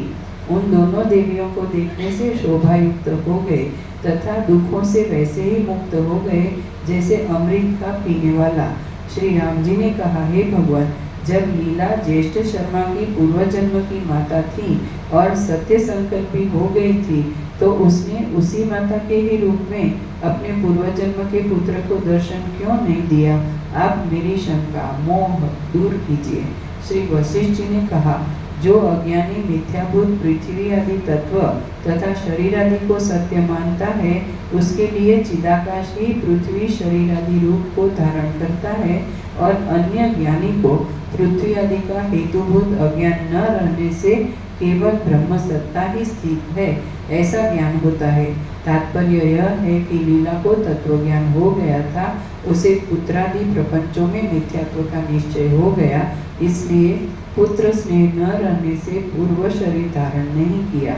उन दोनों देवियों को देखने से शोभायुक्त हो गए तथा दुखों से वैसे ही मुक्त हो गए, जैसे अमृत का पीने वाला। श्री राम जी ने कहा, हे भगवान, जब लीला ज्येष्ठ शर्मा की पूर्व जन्म की माता थी और सत्य संकल्पी हो गई थी, तो उसने उसी माता के ही रूप में अपने पूर्व जन्म के पुत्र को दर्शन क्यों नहीं दिया? आप मेरी शंका मोह दूर कीजिए। श्री वशिष्ठ जी ने कहा, जो अज्ञानी मिथ्याभूत पृथ्वी आदि तत्व तथा शरीर आदि को सत्य मानता है, उसके लिए चिदाकाश ही पृथ्वी शरीर आदि रूप को धारण करता है, और अन्य ज्ञानी को पृथ्वी आदि का हेतुभूत अज्ञान न रहने से केवल ब्रह्म सत्ता ही स्थित है, ऐसा ज्ञान होता है। तात्पर्य यह है कि लीला को तत्व ज्ञान हो गया था, उसे पुत्रादि प्रपंचों में मिथ्यात्व का निश्चय हो गया, इसलिए पुत्र स्नेह न रहने से पूर्व शरीर धारण नहीं किया।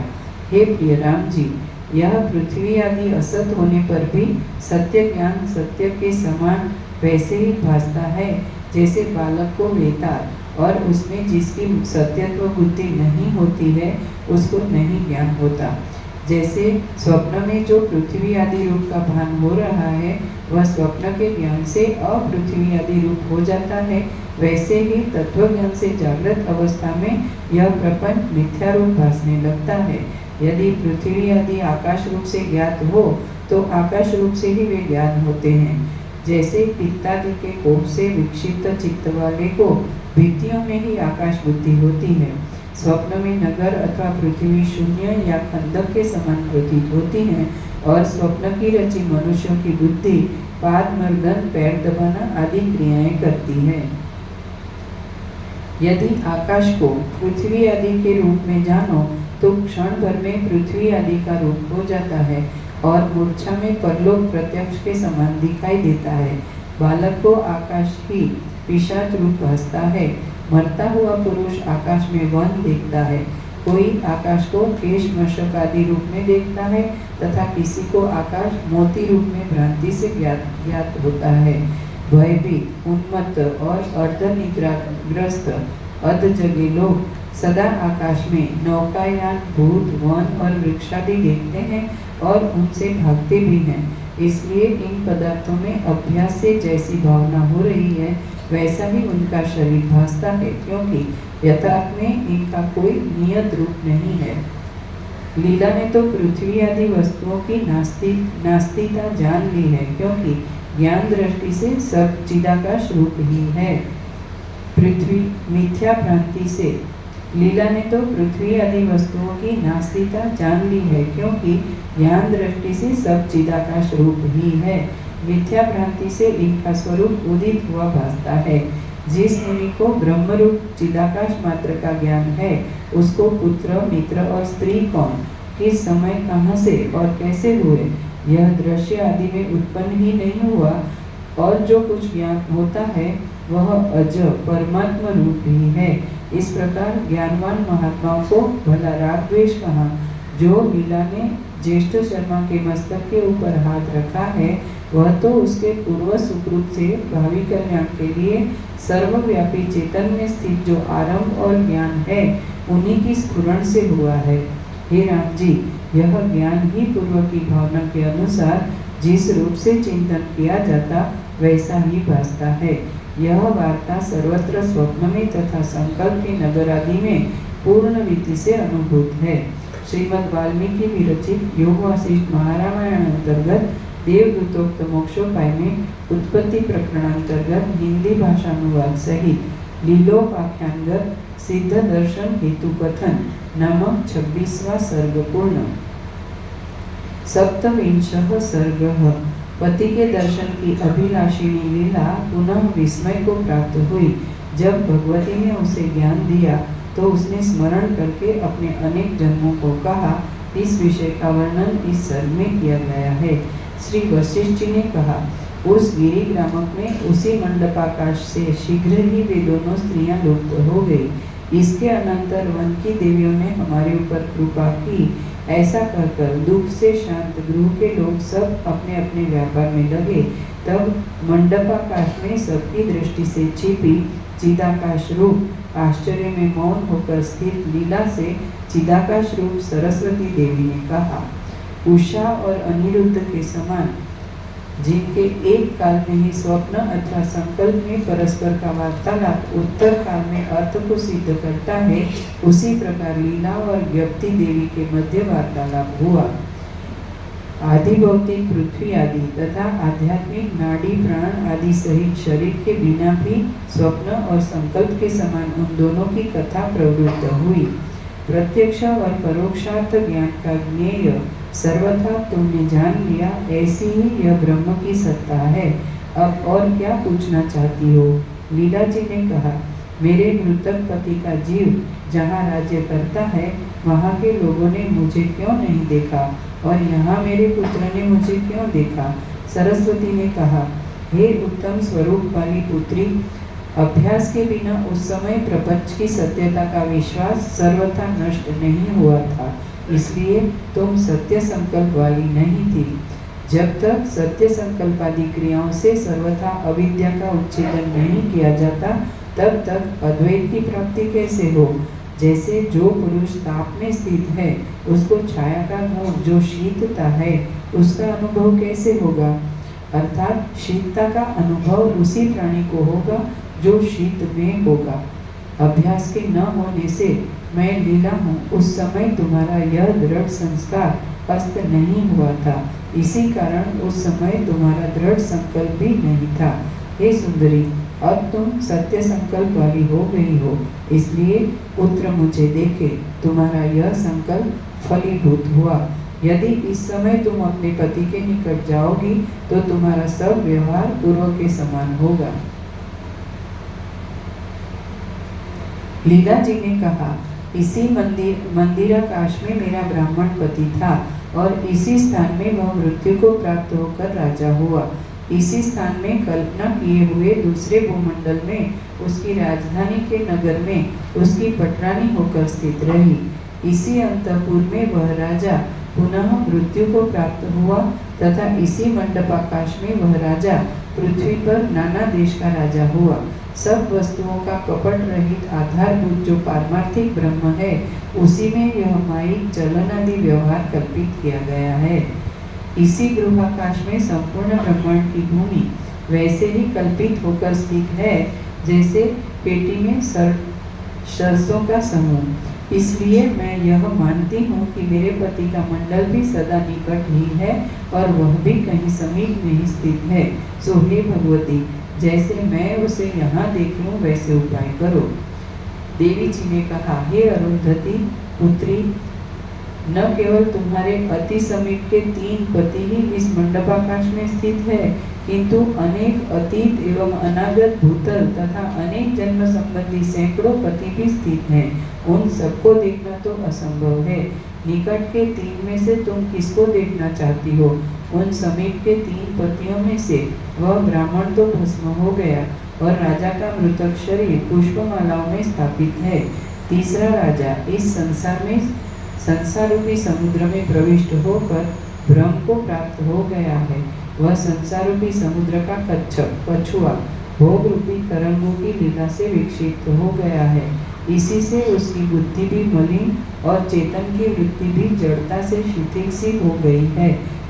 हे प्रिय राम जी, यह पृथ्वी आदि असत होने पर भी सत्य ज्ञान सत्य के समान वैसे ही भासता है, जैसे बालक को वेताल और उसमें जिसकी सत्यत्व बुद्धि नहीं होती है, उसको नहीं ज्ञान होता। जैसे स्वप्न में जो पृथ्वी आदि रूप का भान हो रहा है, वह स्वप्न के ज्ञान से अपृथ्वी आदि रूप हो जाता है, वैसे ही तत्व ज्ञान से जागृत अवस्था में यह प्रपंच मिथ्या रूप भासने लगता है। यदि पृथ्वी आदि आकाश रूप से ज्ञात हो, तो आकाश रूप से ही वे ज्ञान होते हैं। जैसे पित्तादि के कोप से विक्षिप्त चित्त वाले को भित्तियों में ही आकाश बुद्धि होती है। स्वप्न में नगर अथवा पृथ्वी शून्य या खंडक के समान प्रतीत होती है, और स्वप्न की रची मनुष्यों की बुद्धि पाद मर्दन पैर दबाना आदि क्रियाएं करती है। यदि आकाश को पृथ्वी आदि के रूप में जानो, तो क्षण भर में पृथ्वी आदि का रूप हो जाता है और मूर्छा में परलोक प्रत्यक्ष के समान दिखाई देता है। बालक को आकाश ही पिशाच रूप भासता है। मरता हुआ पुरुष आकाश में वन देखता है। कोई आकाश को केश मशक आदि रूप में देखता है, तथा किसी को आकाश मोती रूप में भ्रांति से ज्ञात होता है। भयभीत, उन्मत्त और अर्धनिद्राग्रस्त अधजगे लोग सदा आकाश में नौकायान, भूत, वन और वृक्षादि देखते हैं और उनसे भागते भी हैं। इसलिए इन पदार्थों में अभ्यास से जैसी भावना हो रही है, वैसा ही उनका शरीर भासता है, क्योंकि यथार्थ में इनका कोई नियत रूप नहीं है। लीला ने तो पृथ्वी आदि वस्तुओं की नास्तिकता जान ली है, क्योंकि ज्ञान दृष्टि से सब चिदाकाश रूप ही है। पृथ्वी मिथ्या भ्रांति से लीला ने तो पृथ्वी आदि वस्तुओं की नास्तिकता जान ली है, क्योंकि ज्ञान दृष्टि से सब चिदाकाश रूप ही है। मिथ्या भ्रांति से इनका स्वरूप उदित हुआ भासता है। जिस मुनि को ब्रह्म रूप चिदाकाश मात्र का ज्ञान है, उसको पुत्र, मित्र और स्त्री कौन, किस समय, कहाँ से और कैसे हुए, यह दृश्य आदि में उत्पन्न ही नहीं हुआ, और जो कुछ ज्ञान होता है वह अज परमात्मा रूप ही है। इस प्रकार ज्ञानवान महात्माओं को भला राग द्वेष कहा। जो लीला ने ज्येष्ठ शर्मा के मस्तक के ऊपर हाथ रखा है, वह तो उसके पूर्व सुकृत से भावी कल्याण के लिए सर्वव्यापी चेतन में स्थित जो आरंभ और ज्ञान है, उन्हीं की स्फुरण से हुआ है। हे राम जी, यह ज्ञान ही पूर्व की भावना के अनुसार जिस रूप से चिंतन किया जाता, वैसा ही भासता है। यह वार्ता सर्वत्र स्वप्न में तथा संकल्प के नगर आदि में पूर्ण रीति से अनुभूत है। श्रीमद् वाल्मीकि विरचित योग वासिष्ठ महारामायण अंतर्गत देवदूतोक्त मोक्षोपाय में उत्पत्ति प्रकरणांतर्गत हिंदी भाषानुवाद सहित लीलोपाख्यानगत सिद्ध दर्शन हेतु कथन नामक 26वां सर्ग पूर्ण। सप्तविंशः सर्गः। पति के दर्शन की अभिलाषिणी लीला पुनः विस्मय को प्राप्त हुई। जब भगवती ने उसे ज्ञान दिया, तो उसने स्मरण करके अपने अनेक जन्मों को कहा। इस विषय का वर्णन इस सर्ग में किया गया है। श्री वशिष्ठ जी ने कहा, उस गिरी ग्रामक में उसी मंडपाकाश से शीघ्र ही वे दोनों स्त्रियां लुप्त हो गई। इसके अनंतर वन की देवियों ने हमारे ऊपर कृपा की। ऐसा कहकर दुख से शांत गृह के लोग सब अपने अपने व्यापार में लगे। तब मंडपाकाश में सबकी दृष्टि से छिपी चिदाकाश रूप आश्चर्य में मौन होकर स्थित लीला से चिदाकाश रूप सरस्वती देवी ने कहा, उषा और अनिरुद्ध के समान जिनके एक काल में ही स्वप्न अथवा संकल्प में परस्पर का वार्तालाप उत्तर काल में अर्थ को सिद्ध करता है, उसी प्रकार लीला और व्यक्ति देवी के मध्य वार्तालाप हुआ। आदि भौतिक पृथ्वी आदि तथा आध्यात्मिक नाड़ी प्राण आदि सहित शरीर के बिना भी स्वप्न और संकल्प के समान उन दोनों की कथा प्रवृत्त हुई। प्रत्यक्ष और परोक्षार्थ ज्ञान का ज्ञेय सर्वथा तुमने जान लिया, ऐसी ही यह ब्रह्म की सत्ता है। अब और क्या पूछना चाहती हो? लीला जी ने कहा, मेरे मृतक पति का जीव जहाँ राज्य करता है, वहाँ के लोगों ने मुझे क्यों नहीं देखा और यहाँ मेरे पुत्र ने मुझे क्यों देखा? सरस्वती ने कहा, हे उत्तम स्वरूप वाली पुत्री, अभ्यास के बिना उस समय प्रपंच की सत्यता का विश्वास सर्वथा नष्ट नहीं हुआ था, इसलिए तुम सत्य संकल्प वाली नहीं थी। जब तक सत्य संकल्प आदि क्रियाओं से सर्वथा अविद्या का उच्छेदन नहीं किया जाता, तब तक अद्वैत की प्राप्ति कैसे हो? जैसे जो पुरुष ताप में स्थित है, उसको छाया का गुण जो शीतता है, उसका अनुभव कैसे होगा? अर्थात शीतता का अनुभव उसी प्राणी को होगा जो शीत में होगा। अभ्यास के न होने से मैं लीला हूँ, उस समय तुम्हारा यह दृढ़ संस्कार अस्त नहीं हुआ था, इसी कारण उस समय तुम्हारा दृढ़ संकल्प भी नहीं था। हे सुंदरी, अब तुम सत्य संकल्प वाली हो गई हो, इसलिए पुत्र मुझे देखे तुम्हारा यह संकल्प फलीभूत हुआ। यदि इस समय तुम अपने पति के निकट जाओगी तो तुम्हारा सब व्यवहार पूर्व के समान होगा। लीला जी ने कहा, इसी मंदिराकाश में मेरा ब्राह्मण पति था और इसी स्थान में वह मृत्यु को प्राप्त होकर राजा हुआ। इसी स्थान में कल्पना किए हुए दूसरे भूमंडल में उसकी राजधानी के नगर में उसकी पटरानी होकर स्थित रही। इसी अंतपुर में वह राजा पुनः मृत्यु को प्राप्त हुआ तथा इसी मंडपाकाश में वह राजा पृथ्वी पर नाना देश का राजा हुआ। सब वस्तुओं का कपट रहित आधारभूत जो पारमार्थिक ब्रह्म है, उसी में यह मायिक चलन आदि व्यवहार कल्पित किया गया है। इसी गृहाकाश में संपूर्ण ब्रह्मांड की भूमि वैसे ही कल्पित होकर स्थित है जैसे पेटी में सरसों का समूह। इसलिए मैं यह मानती हूँ कि मेरे पति का मंडल भी सदा निकट ही है और वह भी कहीं समीप में ही स्थित है। सो हे भगवती, जैसे मैं उसे यहाँ देख लूँ वैसे उपाय करो। देवी जी ने कहा, हे अरुंधति पुत्री, न केवल तुम्हारे अति समीप के 3 पति ही इस मंडपाकाश में स्थित है, किंतु अनेक अतीत एवं अनागत भूतल तथा अनेक जन्म संबंधी सैकड़ों पति भी स्थित हैं। उन सबको देखना तो असंभव है। निकट के 3 में से तुम किसको देखना चाहती हो? उन समीप के 3 पतियों में से वह ब्राह्मण तो भस्म हो गया और राजा का मृतक शरीर पुष्पमालाओं में स्थापित है। तीसरा राजा इस संसार रूपी समुद्र में प्रविष्ट होकर ब्रह्म को प्राप्त हो गया है। वह संसार रूपी समुद्र का कछुआ भोग रूपी तरंगों की लीला से विक्षिप्त हो गया है। इसी से उसकी बुद्धि भी मलिन और चेतन की वृत्ति भी जड़ता से शिथिल सी हो गई है।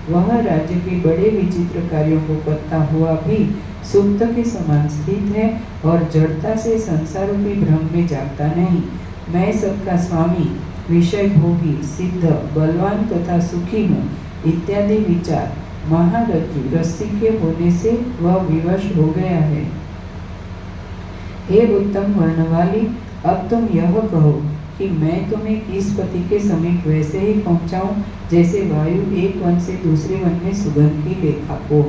वह राज्य के बड़े विचित्र कार्यों को करता हुआ भी सुप्त के समान स्थित है और जड़ता से संसार रूपी भ्रम में जागता नहीं। मैं सबका स्वामी, विषय भोगी, सिद्ध, बलवान तथा सुखी हूँ इत्यादि विचार महारथी रस्सी के होने से वह विवश हो गया है। हे उत्तम वर्ण वाली, अब तुम यह कहो कि मैं तुम्हें किस पति के समीप वैसे ही पहुँचाऊँ जैसे वायु एक वन से दूसरे वन में सुगंध की लेखा हो।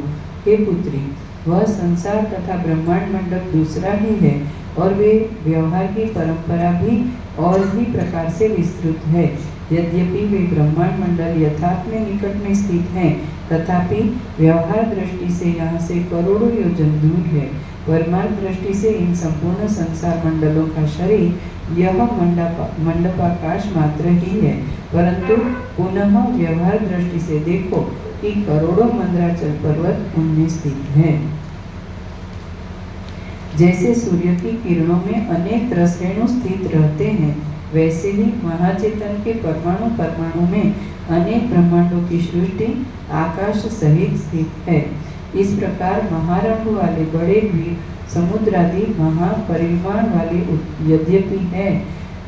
हे पुत्री, वह संसार तथा ब्रह्मांड मंडप दूसरा ही है और वे व्यवहार की परंपरा भी और भी प्रकार से विस्तृत है। यद्यपि वे ब्रह्मांड मंडल यथार्थ में निकट में स्थित हैं, तथापि व्यवहार दृष्टि से यहाँ से करोड़ों योजन दूर है। परमार्थ दृष्टि से इन संपूर्ण संसार मंडलों का शरीर यह मंडपाकाश मात्र ही है, परंतु पुनः व्यवहार दृष्टि से देखो कि करोड़ों मंदराचल पर्वत उनमें स्थित है। जैसे सूर्य की किरणों में अनेक रसरेणु स्थित रहते हैं, वैसे ही महाचेतन के परमाणु परमाणु में अनेक ब्रह्मांडों की सृष्टि आकाश सहित स्थित है। इस प्रकार महारंभ वाले बड़े द्वीप समुद्रादि महापरिमाण वाले यद्यपि है,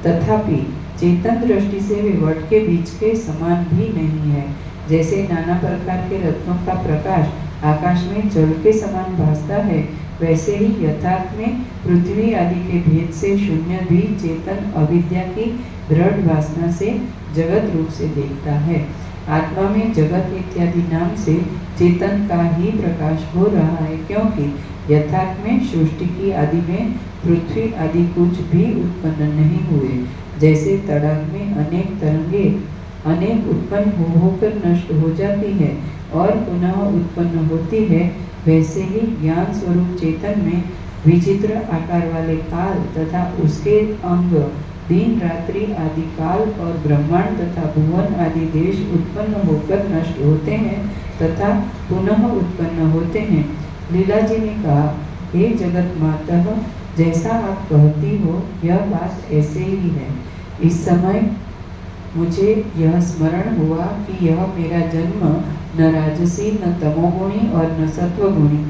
तथापि चेतन दृष्टि से वे वट के बीच के समान भी नहीं है। जैसे नाना प्रकार के रत्नों का प्रकाश आकाश में जल के समान भासता है, वैसे ही यथार्थ में पृथ्वी आदि के भेद से शून्य भी चेतन अविद्या की दृढ़ वासना से जगत रूप से देखता है। आत्मा में जगत इत्यादि नाम से चेतन का ही प्रकाश हो रहा है, क्योंकि यथार्थ में सृष्टि की आदि में पृथ्वी आदि कुछ भी उत्पन्न नहीं हुए। जैसे तड़ाग में अनेक तरंगे अनेक उत्पन्न होकर नष्ट हो जाती है और पुनः उत्पन्न होती है, वैसे ही ज्ञान स्वरूप चेतन में विचित्र आकार वाले काल तथा उसके अंग दिन रात्रि आदि काल और ब्रह्मांड तथा भुवन आदि देश उत्पन्न होकर नष्ट होते हैं तथा पुनः उत्पन्न होते हैं। लीला जी ने कहा, हे जगत मातः, जैसा आप कहती हो यह बात ऐसे ही है। इस समय मुझे यह स्मरण हुआ कि यह मेरा जन्म न राजसी न तमोगुणी और न सत्वगुणी।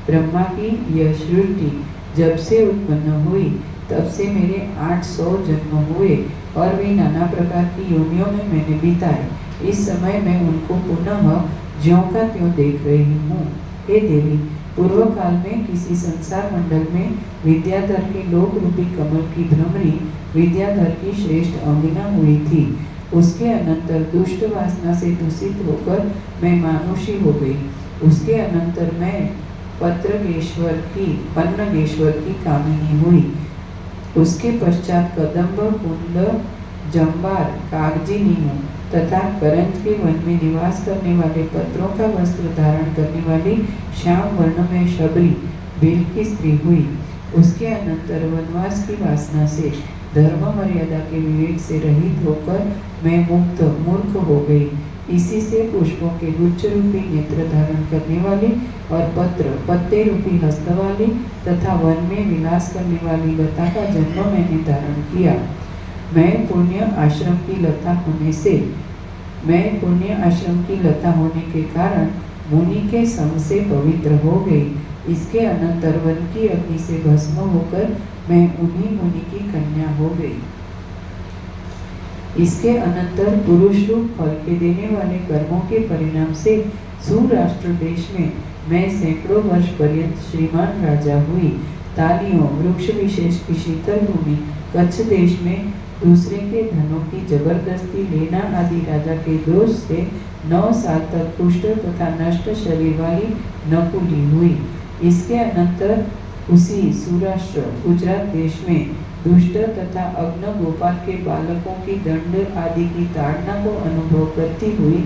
ब्रह्मा की यह सृष्टि जब से उत्पन्न हुई तब से मेरे 800 जन्म हुए और वे नाना प्रकार की योनियों में मैंने बिताए। इस समय मैं उनको पुनः ज्यों का त्यों देख रही हूँ। हे देवी, पूर्व काल में किसी संसार मंडल में विद्याधर के लोक रूपी कमल की भ्रमरी विद्याधर की श्रेष्ठ अंगिना हुई थी। उसके अनंतर दुष्ट वासना से दूषित होकर मैं मानुषी हो गई। उसके अनंतर मैं पन्नगेश्वर की कामिनी हुई। उसके पश्चात कदम्ब, कुंद, जम्बार, कागजिनी हूँ तथा करंज के वन में निवास करने वाले पत्रों का वस्त्र धारण करने वाली श्याम वर्ण में शबरी बेल की स्त्री हुई। उसके अनंतर वनवास की वासना से धर्म मर्यादा के विवेक से रहित होकर मैं मूर्ख हो गई। इसी से पुष्पों के गुच्छ रूपी नेत्र धारण करने वाली और पत्ते रूपी हस्त वाली तथा वन में विलास करने वाली लता का जन्म मैंने धारण किया। मैं पुण्य आश्रम की लता होने के कारण मुनि के संग से पवित्र हो गई। इसके अनंतर वन की अग्नि से भस्म होकर मैं उन्हीं मुनि की कन्या हो गई। इसके अनंतर पुरुष रूप फल के देने वाले कर्मों के परिणाम से सुराष्ट्र देश में मैं सैकड़ों वर्ष पर्यंत श्रीमान राजा हुई। तालियों, वृक्ष विशेष की शीतल भूमि कच्छ देश में दूसरे के धनों की जबरदस्ती लेना आदि राजा के दोष से 9 साल तक कुष्ठ तथा नष्ट शरीर वाली नकुली हुई। इसके अनंतर उसी सुराष्ट्र गुजरात देश में दुष्ट तथा अग्न गोपाल के बालकों की दंड आदि की ताड़ना को अनुभव करती हुई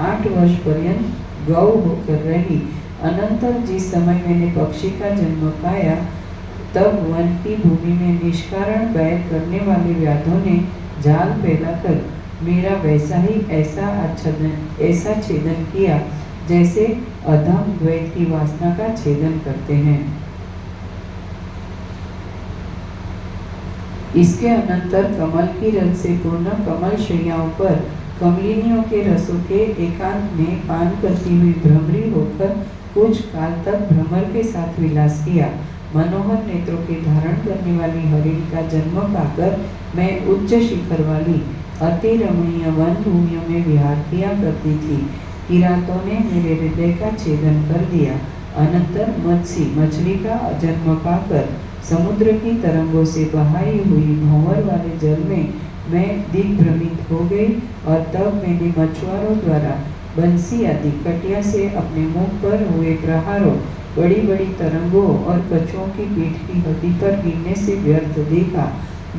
8 वर्ष पर्यंत गौ होकर रही। अनंतर जिस समय मैंने पक्षी का जन्म पाया, तब वन की भूमि में निष्कारण बैर करने वाले व्याधों ने जाल फैलाकर मेरा वैसा ही ऐसा छेदन किया जैसे अधम द्वैत की वासना का छेदन करते हैं। इसके अनंतर कमल की रस से पूर्ण कमल शैयाओं पर कमलिनियों के रसों के एकांत में पान करती हुई भ्रमरी होकर कुछ काल तक भ्रमर के साथ विलास किया। मनोहर नेत्रों के धारण करने वाली हरिण का जन्म पाकर मैं उच्च शिखर वाली अति रमणीय वन भूमियों में विहार किया करती थी। किरातों ने मेरे हृदय का छेदन कर दिया। अनंतर मछली का जन्म पाकर समुद्र की तरंगों से बहाई हुई भंवर वाले जल में मैं दिग्भ्रमित हो गई और तब मैंने मछुआरों द्वारा बंसी आदि कटिया से अपने मुख पर हुए प्रहारों, बड़ी बड़ी तरंगों और कछुओं की पीठ की हड्डी पर गिरने से व्यर्थ देखा।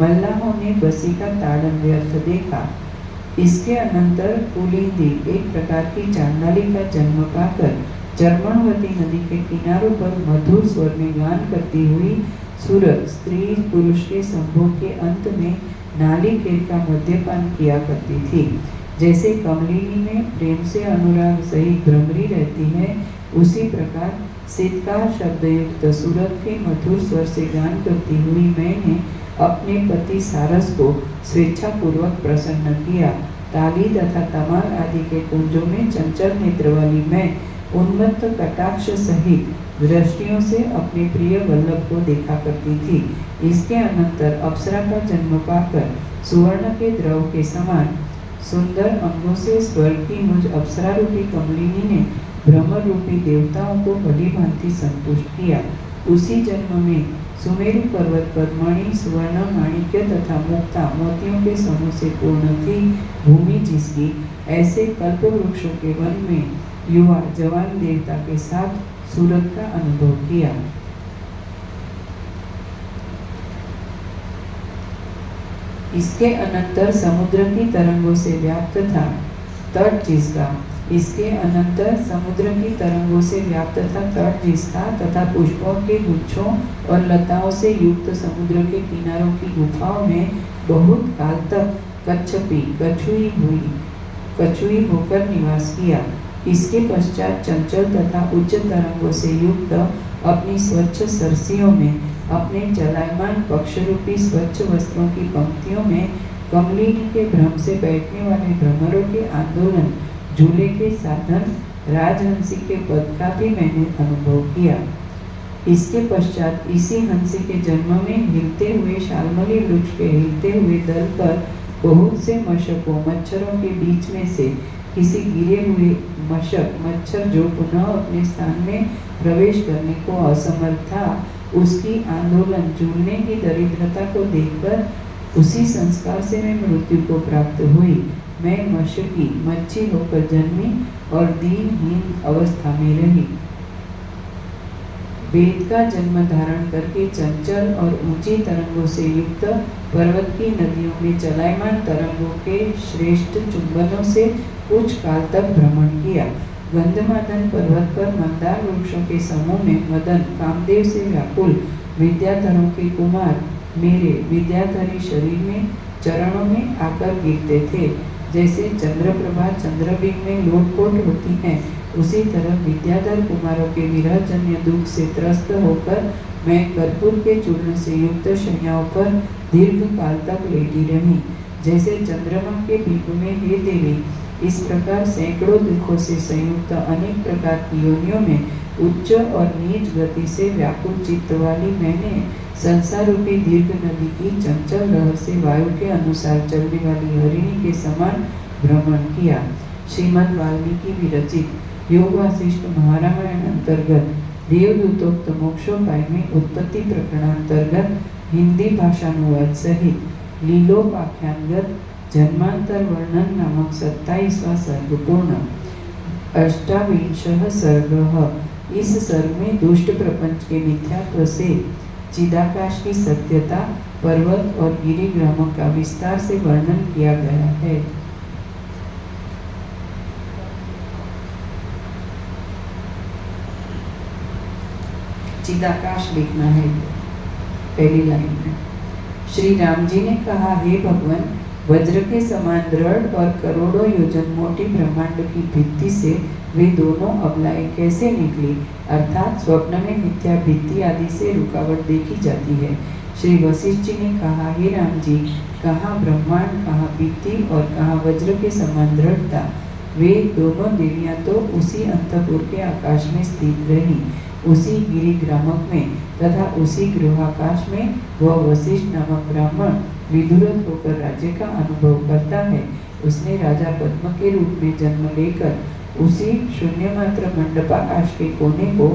मल्लाहों ने बसी का ताड़न व्यर्थ देखा। इसके अनंतर पुलिंदी एक प्रकार की चांडाली का जन्म पाकर चर्मणवती नदी के किनारों पर मधुर स्वर में गान करती हुई सूरत स्त्री पुरुष के संभोग के अंत में नालिकेर का मद्यपान किया करती थी। जैसे कमलिनी में प्रेम से अनुराग सहित भ्रमरी रहती है, उसी प्रकार सिद्धार शब्दयुक्त सूरत के मधुर स्वर से गान करती हुई मैंने अपने पति सारस को स्वेच्छापूर्वक प्रसन्न किया। ताली तथा तमाल आदि के कुंजों में चंचल नेत्र वाली मैं उन्मत्त कटाक्ष सहित दृष्टियों से अपने प्रिय वल्लभ को देखा करती थी। इसके अनंतर अप्सरा का जन्म पाकर सुवर्ण के द्रव के समान सुंदर अंगों से स्वर्ग की मुझ अप्सरा रूपी कमलिनी ने ब्रह्म रूपी देवताओं को भली भांति संतुष्ट किया। उसी जन्म में सुमेरु पर्वत पर मणि, सुवर्ण, माणिक्य तथा मुक्ता मोतियों के समूह से पूर्ण थी भूमि जिसकी, ऐसे कल्प वृक्षों के वन में युवा जवान देवता के साथ सूरत का अनुभव किया। इसके अनंतर समुद्र की तरंगों से व्याप्त था तट जिसका, इसके अनंतर समुद्र की तरंगों से व्याप्त था तट जिसका तथा पुष्पों के गुच्छों और लताओं से युक्त समुद्र के किनारों की गुफाओं में बहुत काल तक कच्छपी कछुई होकर निवास किया। इसके पश्चात चंचल तथा उच्च तरंगों से युक्त अपनी स्वच्छ सरसियों में, अपने चलायमान पक्ष रूपी स्वच्छ वस्त्रों की पंक्तियों में कमलिनी के भ्रम से बैठने वाले भ्रमरों के आंदोलन, झूले के साधन राजहंसी के पद का भी मैंने अनुभव किया। इसके पश्चात इसी हंसी के जन्म में हिलते हुए शाल्मली वृक्ष के हिलते हुए दल पर बहुत से मशकों मच्छरों के बीच में से किसी गिरे हुए मच्छर जो पुनः अपने स्थान में प्रवेश करने को असमर्थ था, उसकी आंदोलन झूलने की दरिद्रता को देखकर उसी संस्कार से मैं मृत्यु को प्राप्त हुई। मैं मशकी मच्छी होकर जन्मी और दीनहीन अवस्था में रही। वेद का जन्म धारण करके चंचल और ऊंची तरंगों से युक्त पर्वत की नदियों में चलायमान तरंगों के श्रेष्ठ चुंबनों से कुछ काल तक भ्रमण किया। गंधमादन पर्वत पर मंदार वृक्षों के समूह में मदन कामदेव से व्याकुल विद्याधरों के कुमार मेरे विद्याधरी शरीर में चरणों में आकर गिरते थे। जैसे चंद्रप्रभा चंद्रबिंब में लोटपोट होती है, उसी तरह विद्याधर कुमारों के विरहजन्य दुख से त्रस्त होकर मैं कर्पूर के चूर्ण से युक्त शैयाओं पर दीर्घ काल तक लेटी रही। जैसे चंद्रमा के बिंब में हे देवी, इस प्रकार सैकड़ों दुखों से संयुक्त अनेक प्रकार की योनियों में उच्च और नीच गति से व्याकुल चित्त वाली मैंने संसार रूपी दीर्घ नदी की चंचल लहर से वायु के अनुसार चलने वाली हरिणी के समान भ्रमण किया। श्रीमद् वाल्मीकि विरचित योग वासिष्ठ महारामायण अंतर्गत देवदूतोक्त मोक्षोपाय में उत्पत्ति प्रकरणांतर्गत हिंदी भाषानुवाद सहित लीलोपाख्यानगत जन्मांतर वर्णन नामक 27वां सर्ग पूर्ण। 28वां सर्ग। इस सर्ग में दुष्ट प्रपंच के मिथ्यात्व से चिदाकाश की सत्यता, पर्वत और गिरिग्रामों का विस्तार से वर्णन किया गया है। चिदाकाश लिखना है पहली लाइन में। श्री राम जी ने कहा, हे भगवान, वज्र के समान दृढ़ और करोड़ों योजन मोटी ब्रह्मांड की भित्ति से वे दोनों अबलाएं कैसे निकली, अर्थात स्वप्न में मिथ्या भित्ति आदि से रुकावट देखी जाती है। श्री वशिष्ठ जी ने कहा, हे राम जी, कहाँ ब्रह्मांड, कहाँ भित्ति और कहाँ वज्र के समान दृढ़ता। वे दोनों देवियां तो उसी अंतपुर के आकाश में स्थित रही, उसी गिरिग्रामक में तथा उसी गृहाकाश में वह वशिष्ठ नामक ब्राह्मण विदुरथ होकर राज्य का अनुभव करता है। उसने राजा पद्म के रूप में जन्म लेकर उसी शून्य मात्र मंडपाकाश के कोने को,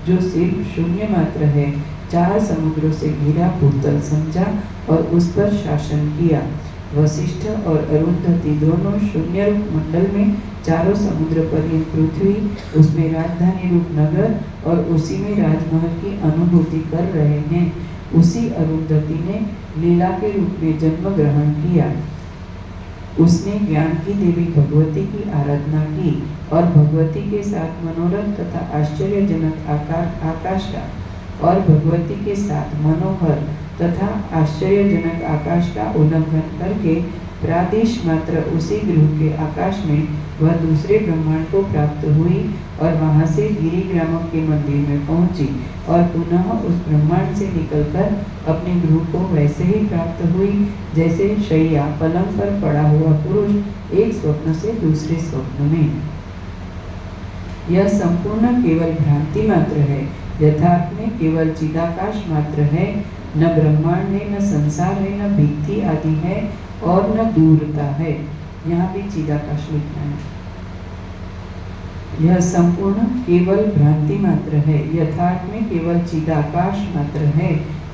जो सिर्फ शून्य मात्र है, 4 समुद्रों से घिरा भूतल समझा और उस पर शासन किया। वशिष्ठ और अरुंधति दोनों शून्य रूप मंडल में चारों समुद्र पर्यंत पृथ्वी, उसमें राजधानी रूप नगर और उसी में राजमहल की अनुभूति कर रहे हैं। उसी अरुंधति ने लीला के रूप में जन्म ग्रहण किया। उसने ज्ञान की देवी भगवती की आराधना की और भगवती के साथ मनोरम तथा आश्चर्यजनक आकाश का और भगवती के साथ मनोहर तथा आश्चर्यजनक आकाश का उल्लंघन करके प्रादेश मात्र उसी गृह के आकाश में वह दूसरे ब्रह्मांड को प्राप्त हुई और वहां से गिरिग्रामक के मंदिर में पहुंची और पुनः उस ब्रह्मांड से निकलकर अपने गृह को वैसे ही प्राप्त हुई जैसे शैया पलंग पर पड़ा हुआ पुरुष एक स्वप्न से दूसरे स्वप्न में। यह संपूर्ण केवल भ्रांति मात्र है, यथार्थ में केवल चिदाकाश मात्र है। न ब्रह्मांड है, न संसार है, न भित्ति आदि है और न दूरता है। यहाँ भी चिदाकाश लिखना है। यह संपूर्ण केवल भ्रांति मात्र है, यथार्थ में केवल चिदाकाश मात्र है।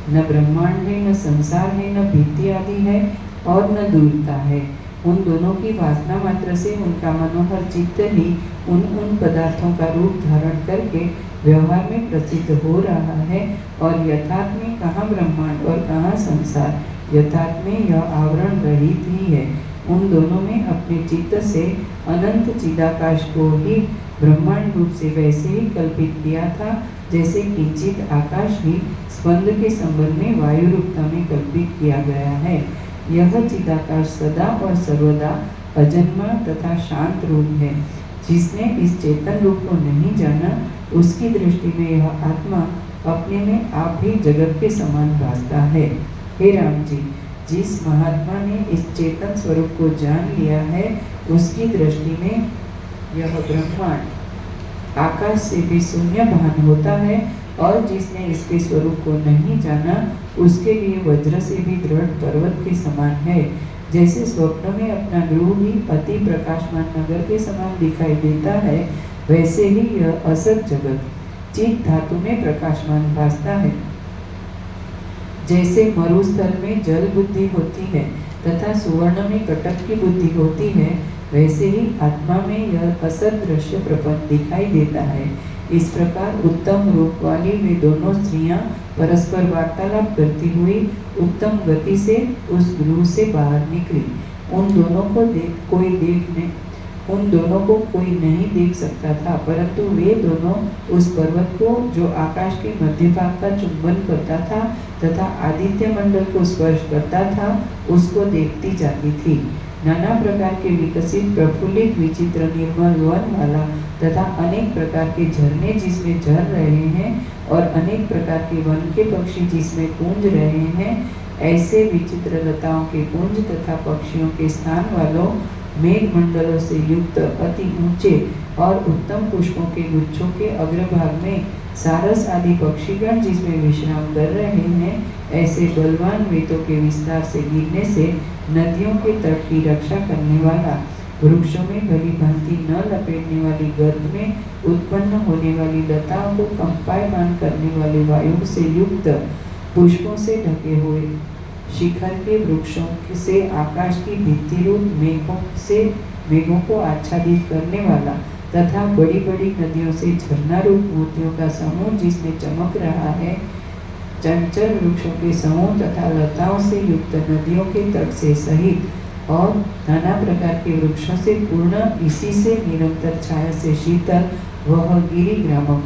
न ब्रह्मांड है, न संसार है, न भित्ति आदि है और न दूरता है। उन दोनों की वासना मात्र से उनका मनोहर चित्त ही उन पदार्थों का रूप धारण करके व्यवहार में प्रसिद्ध हो रहा है। और यथार्थ में कहाँ ब्रह्मांड और कहाँ संसार, यथार्थ में यह आवरण रहित ही है। उन दोनों में अपने चित्त से अनंत चिदाकाश को ही ब्रह्मांड रूप से वैसे ही कल्पित किया था जैसे किंचित आकाश भी स्पंद के संबंध में वायु रूपता में कल्पित किया गया है। यह चिदाकाश सदा और सर्वदा अजन्मा तथा शांत रूप है। जिसने इस चेतन रूप को नहीं जाना, उसकी दृष्टि में यह आत्मा अपने में आप भी जगत के समान भासता है। हे राम जी, जिस महात्मा ने इस चेतन स्वरूप को जान लिया है, उसकी दृष्टि में यह ब्रह्मांड आकाश से भी शून्य भान होता है। और जिसने इसके स्वरूप को नहीं जाना, उसके लिए वज्र से भी दृढ़ पर्वत के समान है। जैसे स्वप्न में अपना गृह ही अति प्रकाशमान नगर के समान दिखाई देता है, वैसे ही यह असत जगत चित धातु में प्रकाशमान भासता है। जैसे मरुस्थल में जल बुद्धि होती है तथा सुवर्ण में कटक की बुद्धि होती है, वैसे ही आत्मा में यह असत दृश्य प्रपंच दिखाई देता है। इस प्रकार उत्तम रूप वाली वे दोनों स्त्रियां परस्पर वार्तालाप करती हुई उत्तम गति से उस गृह से बाहर निकली। उन दोनों को कोई नहीं देख सकता था, परंतु वे दोनों उस पर्वत को जो आकाश के मध्य भाग का चुंबन करता था तथा आदित्य मंडल को स्पर्श करता था, उसको देखती जाती थी। नाना प्रकार के विकसित प्रफुल्लित विचित्र निर्मल वन वाला तथा अनेक प्रकार के झरने जिसमें झर रहे हैं और अनेक प्रकार के वन के पक्षी जिसमें कूंज रहे हैं, ऐसे विचित्र लताओं के कुंज तथा पक्षियों के स्थान वालों मेघ मंडलों से युक्त अति ऊंचे और उत्तम पुष्पों के गुच्छों के अग्रभाग में सारस आदि पक्षीगण जिसमें विश्राम कर रहे हैं, ऐसे बलवान वेतों के विस्तार से गिरने से नदियों के तट की रक्षा करने वाला, वृक्षों में भली भांति न लपेटने वाली गर्भ में उत्पन्न होने वाली लताओं को कंपायमान करने वाले वायु से युक्त, पुष्पों से ढके हुए शिखर के वृक्षों से आकाश की भित्ति रूप मेघों को आच्छादित करने वाला तथा बड़ी बड़ी नदियों से झरना रूप मोतियों का समूह जिसमें चमक रहा है, चंचल वृक्षों के समूह तथा लताओं से युक्त नदियों के तट से सहित और नाना प्रकार के वृक्षों से पूर्ण, इसी से निरंतर छाया से शीतल वह गिरि ग्रामक,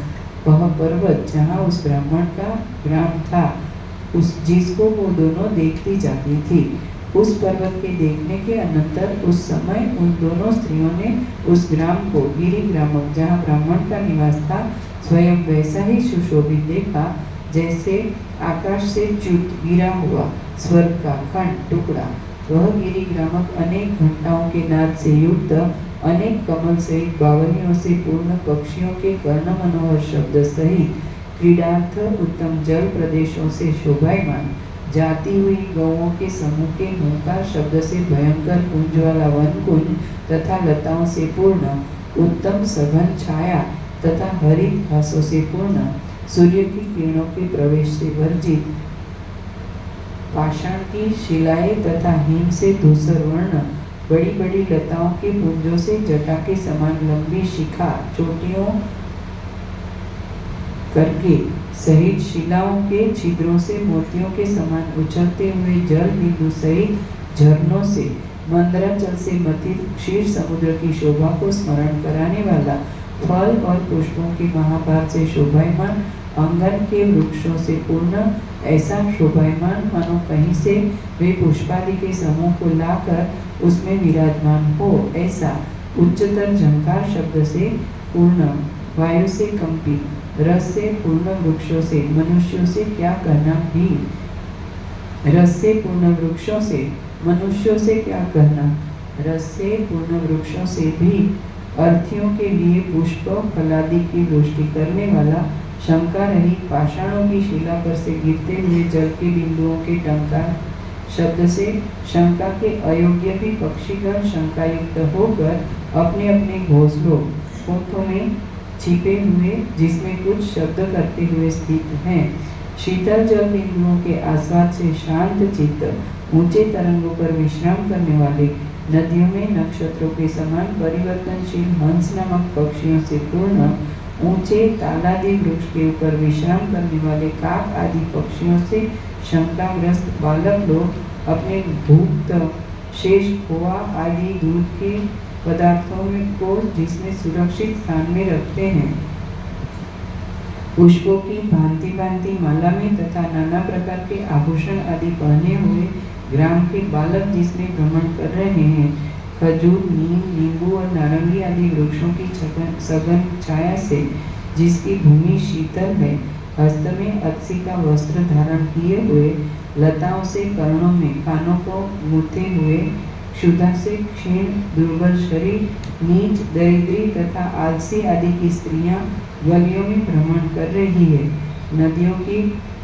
वह पर्वत जहाँ उस ब्राह्मण का ग्राम था, उस जिसको वो दोनों देखती जाती थी। उस पर्वत के देखने के अनंतर उस समय उन दोनों स्त्रियों ने उस ग्राम को गिरि ग्रामक जहाँ ब्राह्मण का निवास था स्वयं वैसा ही सुशोभित देखा जैसे आकाश से च्युत गिरा हुआ स्वर्ग का खंड टुकड़ा। वह गिरि ग्रामक अनेक घंटाओं के नाद से युक्त, अनेक कमल सहित बावलियों से पूर्ण पक्षियों के कर्ण मनोहर शब्द सहित क्रीडार्थ उत्तम जल प्रदेशों से शोभायमान, जाती हुई गौओं के समूह के हुंकार शब्द से भयंकर कुंज वाला वन कुंज तथा लताओं से पूर्ण, उत्तम सघन छाया तथा हरित घासों से पूर्ण, सूर्य की किरणों के प्रवेश से वर्जित, पाषाण की शिलाएं तथा हिम से धूसर वर्ण, बड़ी बड़ी लताओं के पुंजों से जटा के समान लंबी शिखा चोटियों करके सहित शिलाओं के छिद्रों से मोतियों के समान उछलते हुए जल बिंदु सहित झरनों से मंदराचल से मथित क्षीर समुद्र की शोभा को स्मरण कराने वाला, फल और पुष्पों के महाभार से शोभायमान, अंगन के वृक्षों से पूर्ण, ऐसा शोभायमान मानो कहीं से वे पुष्पादि के समूह को लाकर उसमें विराजमान हो, ऐसा उच्चतर झंकार शब्द से पूर्ण, वायु से कंपित, रस से पूर्ण वृक्षों से मनुष्यों से क्या कहना भी, रस से पूर्ण वृक्षों से मनुष्यों से क्या कहना, रस से पूर्ण वृक्षों से भी अर्थियों के लिए पुष्प फलादि की वृष्टि करने वाला, शंका रहित पाषाणों की शिला पर से गिरते हुए जल के बिंदुओं के टंकार शब्द से शंका के अयोग्य भी पक्षीगण शंकायुक्त होकर अपने अपने घोंसलों कोठों में छिपे हुए जिसमें कुछ शब्द करते हुए स्थित हैं। शीतल जल बिंदुओं के आस्वाद से शांत चित्त ऊंचे तरंगों पर विश्राम करने वाले, नदियों में नक्षत्रों के समान परिवर्तनशील हंस नामक पक्षियों से पूर्ण ऊंचे तालादि वृक्ष के ऊपर विश्राम करने वाले काक आदि पक्षियों से शंकाग्रस्त बालक लोग अपने भूत शेष खोआ आदि दूध के पदार्थों को जिसमें सुरक्षित स्थान में रखते हैं। पुष्पों की भांति भांति माला में तथा नाना प्रकार के आभूषण आदि पहने हुए ग्राम के बालक जिसमें भ्रमण कर रहे हैं। खजूर, नीम, नींबू और नारंगी आदि वृक्षों की सघन छाया से जिसकी भूमि शीतल है, हस्त में अत्सी का वस्त्र धारण किए हुए, लताओं से कर्णों में कानों को गूंथे हुए, क्षुधा से क्षीण दुर्बल शरीर, नीच दरिद्री तथा आलसी आदि की स्त्रियां गलियों में भ्रमण कर रही है। नदियों की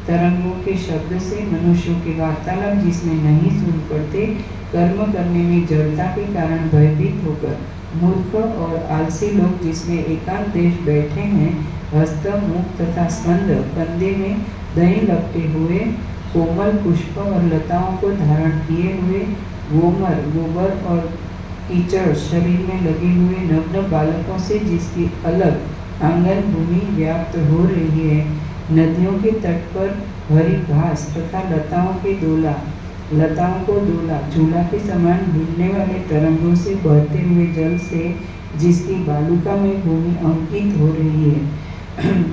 तरंगों के शब्द से मनुष्यों के वार्तालाप जिसमें नहीं सुन पड़ते, कर्म करने में जड़ता के कारण भयभीत होकर मूर्ख और आलसी लोग जिसमें एकांत देश बैठे हैं, हस्त, मुख तथा स्कंद कंधे में दही लपटे हुए, कोमल पुष्प और लताओं को धारण किए हुए, गोमर, गोबर और कीचड़ शरीर में लगे हुए नग्न बालकों से जिसकी अलग आंगन भूमि व्याप्त हो रही है। नदियों के तट पर हरी घास तथा लताओं को डोला झूला के समान हिलने वाले तरंगों से बहते हुए जल से जिसकी बालुका में भूमि अंकित हो रही है।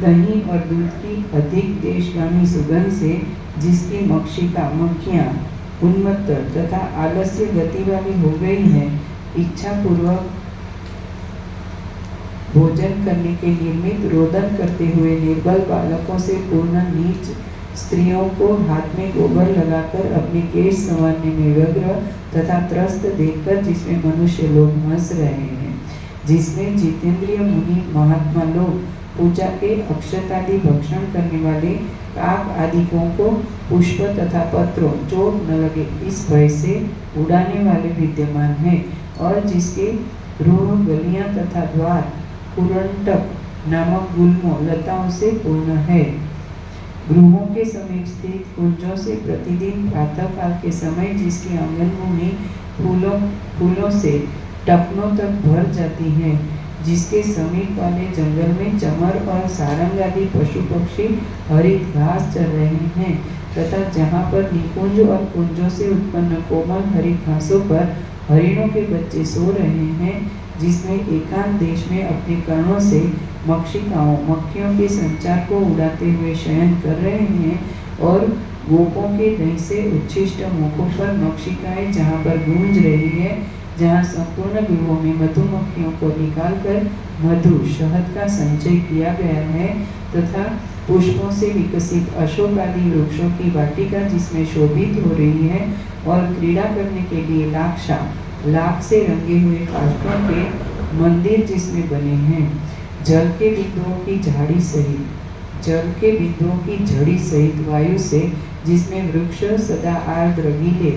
दही और दूध की अधिक देशगामी सुगंध से जिसकी मक्षिका मक्खियाँ उन्मत्त तथा आलस्य गति वाली हो गई है। इच्छा पूर्वक भोजन करने के निमित्त रोदन करते हुए निर्बल बालकों से पूर्ण नीच स्त्रियों को हाथ में गोबर लगाकर अपने केश संवारने में व्यग्र तथा त्रस्त देखकर जिसमें मनुष्य लोग हंस रहे हैं, जिसमें जितेंद्रिय मुनि महात्मा लोग पूजा के अक्षतादि भक्षण करने वाले काक आदिकों को पुष्प तथा पत्रों चोट न लगे इस भय से उड़ाने वाले विद्यमान हैं, और जिसके रूह गलियां तथा द्वार पुरंटक नामक गुल्मों लताओं से पूर्ण है। गृहों के समीप स्थित कुंजों से प्रतिदिन प्रातः काल के समय जिसकी आंगन भूमि फूलों से टपनों तक भर जाती है, जिसके समीप वाले जंगल में चमर और सारंग आदि पशु पक्षी हरित घास चर रहे हैं, तथा जहाँ पर निकुंज और कुंजों से उत्पन्न कोमल हरी घासों पर हरिणों के बच्चे सो रहे हैं, जिसमें एकांत देश में अपने कर्णों से मक्षिकाओं मक्खियों के संचार को उड़ाते हुए शयन कर रहे हैं, और गोपों के दही से उच्छिष्ट मुखों पर मक्षिकाएं जहाँ पर गूंज रही है, जहाँ संपूर्ण गृहों में मधुमक्खियों को निकालकर मधु शहद का संचय किया गया है, तथा पुष्पों से विकसित अशोक आदि वृक्षों की वाटिका जिसमें शोभित हो रही है, और क्रीड़ा करने के लिए लाख से रंगे हुए काष्ठों के मंदिर जिसमें बने हैं। जल के बिंदुओं की झड़ी सहित वायु से जिसमें वृक्ष सदा आर्द्र गीले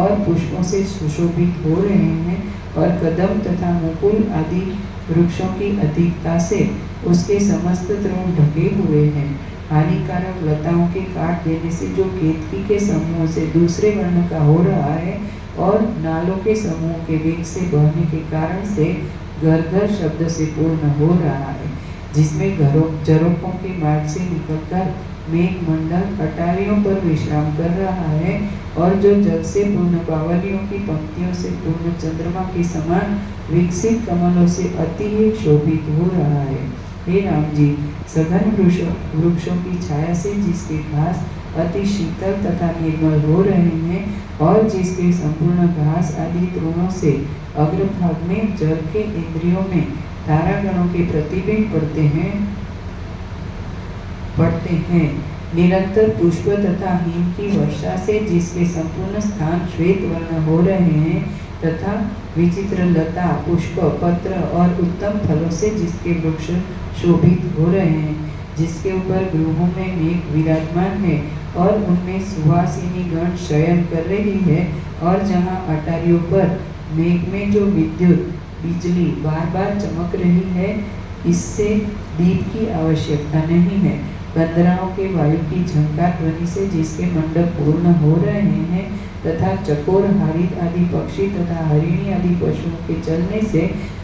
और पुष्पों से सुशोभित हो रहे हैं, और कदम तथा मुकुल आदि वृक्षों की अधिकता से उसके समस्त तृण ढके हुए हैं। हानिकारक लताओं के काट देने से जो केतकी के समूह से दूसरे वर्ण का हो रहा है, और नालों के समूह के वेग से बहने के कारण से घर घर शब्द से पूर्ण हो रहा है, जिसमें झरोखों के मार्ग से निकलकर मेघमंडल अटारियों पर विश्राम कर रहा है, और जो जल से पूर्ण बावलियों की पंक्तियों से पूर्ण चंद्रमा के समान विकसित कमलों से अति ही शोभित हो रहा है। हे राम जी, सघन वृक्षों की छाया से जिसके घास अति शीतल तथा निर्मल हो रहे हैं, और जिसके संपूर्ण घास आदि तृणों से अग्रभाग में जल के इंद्रियों में तारागणों के प्रतिबिंब पड़ते हैं। निरंतर पुष्प तथा हिम की वर्षा से जिसके संपूर्ण स्थान श्वेत वर्ण हो रहे हैं, तथा विचित्र लता, पुष्प, पत्र और उत्तम फलों से जिसके वृक्ष शोभित हो रहे हैं, जिसके ऊपर गृहों में मेघ विराजमान है और उनमें सुवासिनी गण शयन कर रही है, और जहाँ अटारियों पर मेघ में जो विद्युत बिजली बार बार चमक रही है, इससे दीप की आवश्यकता नहीं है। कंदराओं के वायु की झंकार ध्वनि से जिसके मंडप पूर्ण हो रहे हैं, तथा चकोर, हारित आदि पक्षी तथा हरिणी आदि पशुओं के चलने से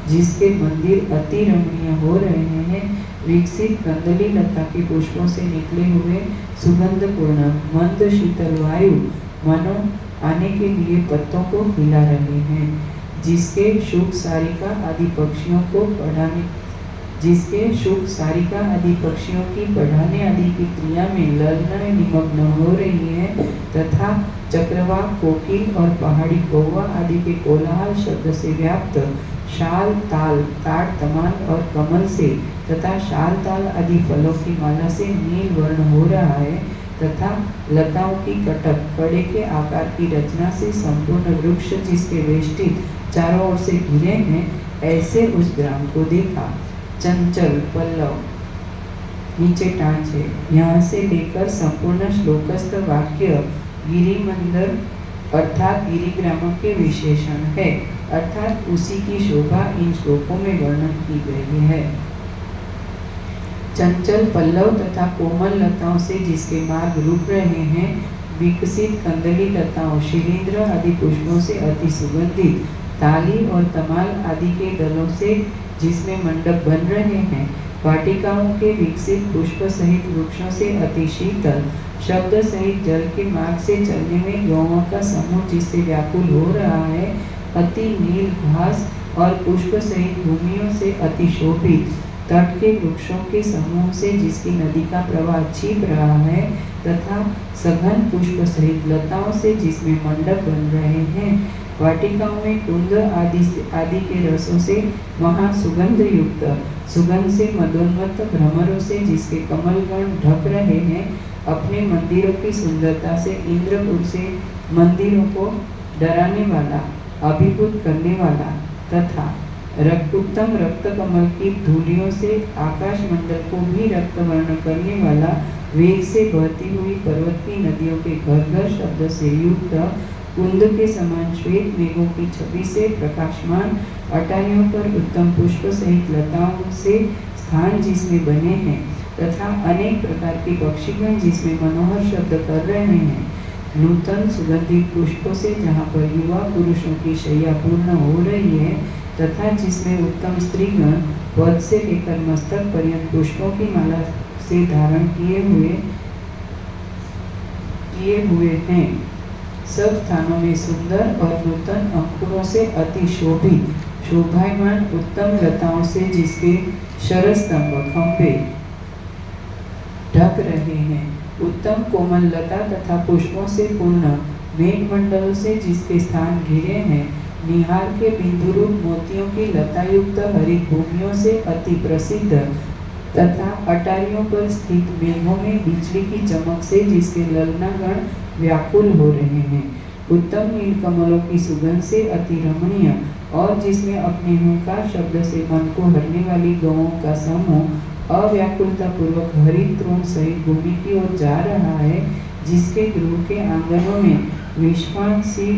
जिसके मंदिर अति रमणीय हो रहे हैं, विकसित कंदली लता के पुष्पों से निकले हुए सुगंधपूर्ण मंद शीतल वायु मानो आने के लिए पत्तों को हिला रहे हैं, जिसके शुक सारिका आदि पक्षियों को पढ़ाने की पढ़ाने आदि की क्रिया में ललना निमग्न हो रही है, तथा चक्रवाक, कोकिल और पहाड़ी कौवा आदि के कोलाहल शब्द से व्याप्त शाल, ताल, ताड़, तमाल और कमल से तथा शाल, ताल आदि फलों की माला से नील वर्ण हो रहा है, तथा लताओं की कटक कड़े के आकार की रचना से संपूर्ण वृक्ष जिसके वेष्टित चारों ओर से घिरे हैं, ऐसे उस ग्राम को देखा। चंचल पल्लव नीचे टाँच है। यहाँ से लेकर संपूर्ण श्लोकस्थ वाक्य गिरिमंदर अर्थात गिरिग्रामक के विशेषण है, अर्थात उसी की शोभा इन श्लोकों में वर्णन की गई है। चंचल पल्लव तथा कोमल लताओं से जिसके मार्ग रुक रहे हैं, विकसित कंदली लताओं, शिलींध्र आदि पुष्पों से अति सुगंधित, ताली और तमाल आदि के दलों से जिसमें मंडप बन रहे हैं, वाटिकाओं के विकसित पुष्प सहित वृक्षों से अति शीतल, शब्द सहित जल के मार्ग से चलने में गौओं का समूह जिससे व्याकुल हो रहा है, अति नील घास और पुष्प सहित भूमियों से अति शोभित, तट के वृक्षों के समूह से जिसकी नदी का प्रवाह छिप रहा है, तथा सघन पुष्प सहित लताओं से जिसमें मंडप बन रहे हैं, वाटिकाओं में कुंद आदि के रसों से वहाँ सुगंध युक्त, सुगंध से मदोन्मत्त भ्रमरों से जिसके कमलगण ढक रहे हैं, अपने मंदिरों की सुंदरता से इंद्रपुर से मंदिरों को डराने वाला, अभिभूत करने वाला, तथा उत्तम रक्त कमल की धूलियों से आकाश मंडल को भी रक्त वर्ण करने वाला, वेग से बहती हुई पर्वत की नदियों के घर घर शब्द से युक्त, कुंद के समान श्वेत मेघों की छवि से प्रकाशमान, अटारियों पर उत्तम पुष्प सहित लताओं से स्थान जिसमें बने हैं, तथा अनेक प्रकार के पक्षीगण जिसमें मनोहर शब्द कर रहे हैं, नूतन सुगंधित पुष्पों से जहाँ पर युवा पुरुषों की शैया पूर्ण हो रही है, तथा जिसमें उत्तम स्त्रीगण पद से लेकर मस्तक पर्यंत पुष्पों की माला से धारण किए हुए हैं, सब स्थानों में सुंदर और नूतन अंकुरों से अति शोभित, शोभायमान उत्तम लताओं से जिसके शरस्तंभ खंभे ढक रहे हैं, उत्तम कोमल लता तथा पुष्पों से पूर्ण मेघमंडल से जिसके स्थान घिरे हैं, निहार के बिंदुरूप मोतियों की लतायुक्त हरित भूमियों से अति प्रसिद्ध, तथा अटारियों पर स्थित मेघों में बिजली की चमक से जिसके ललनागण व्याकुल हो रहे हैं, उत्तम नील कमलों की सुगंध से अति रमणीय, और जिसमें अपने हुंकार शब्द से मन को हरने वाली गौओं का समूह अव्याकुलता पूर्वक हरित तृण सहित भूमि की ओर जा रहा है, जिसके गृह के आंगनों में विश्वासी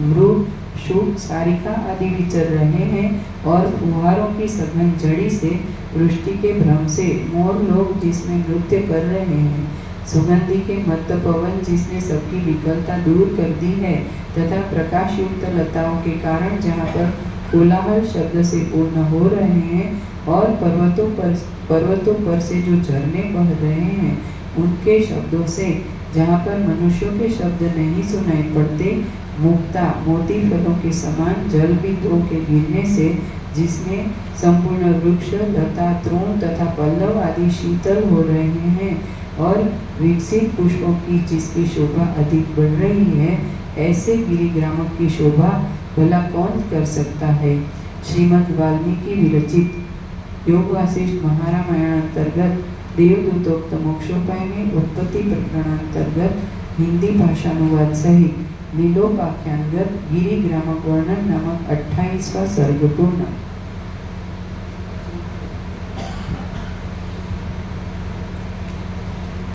मृग, शुक, सारिका आदि विचर रहे हैं, और फुहारों की सघन झड़ी से वृष्टि के भ्रम से मोर लोग जिसमें नृत्य कर रहे हैं, सुगंधि के मत्त पवन जिसने सबकी विकलता दूर कर दी है, तथा प्रकाश युक्त लताओं के कारण जहाँ पर कोलाहल शब्द से पूर्ण हो रहे हैं, और पर्वतों पर से जो झरने बह रहे हैं, उनके शब्दों से जहाँ पर मनुष्यों के शब्द नहीं सुनाई पड़ते, मुक्ता मोती फलों के समान जल बिंदुओं के गिरने से जिसमें संपूर्ण वृक्ष, लता, तृण तथा पल्लव आदि शीतल हो रहे हैं, और विकसित पुष्पों की जिसकी शोभा अधिक बढ़ रही है, ऐसे गिरिग्रामक की शोभा भला कौन कर सकता है। श्रीमद् वाल्मीकि विरचित योग वासिष्ठ महारामायण अंतर्गत देवदूतोक्त मोक्षोपाय में उत्पत्ति प्रकरणांतर्गत हिंदी भाषानुवाद सहित लीलोपाख्यानगत गिरिग्रामक वर्णन नामक 28वां सर्ग पूर्ण।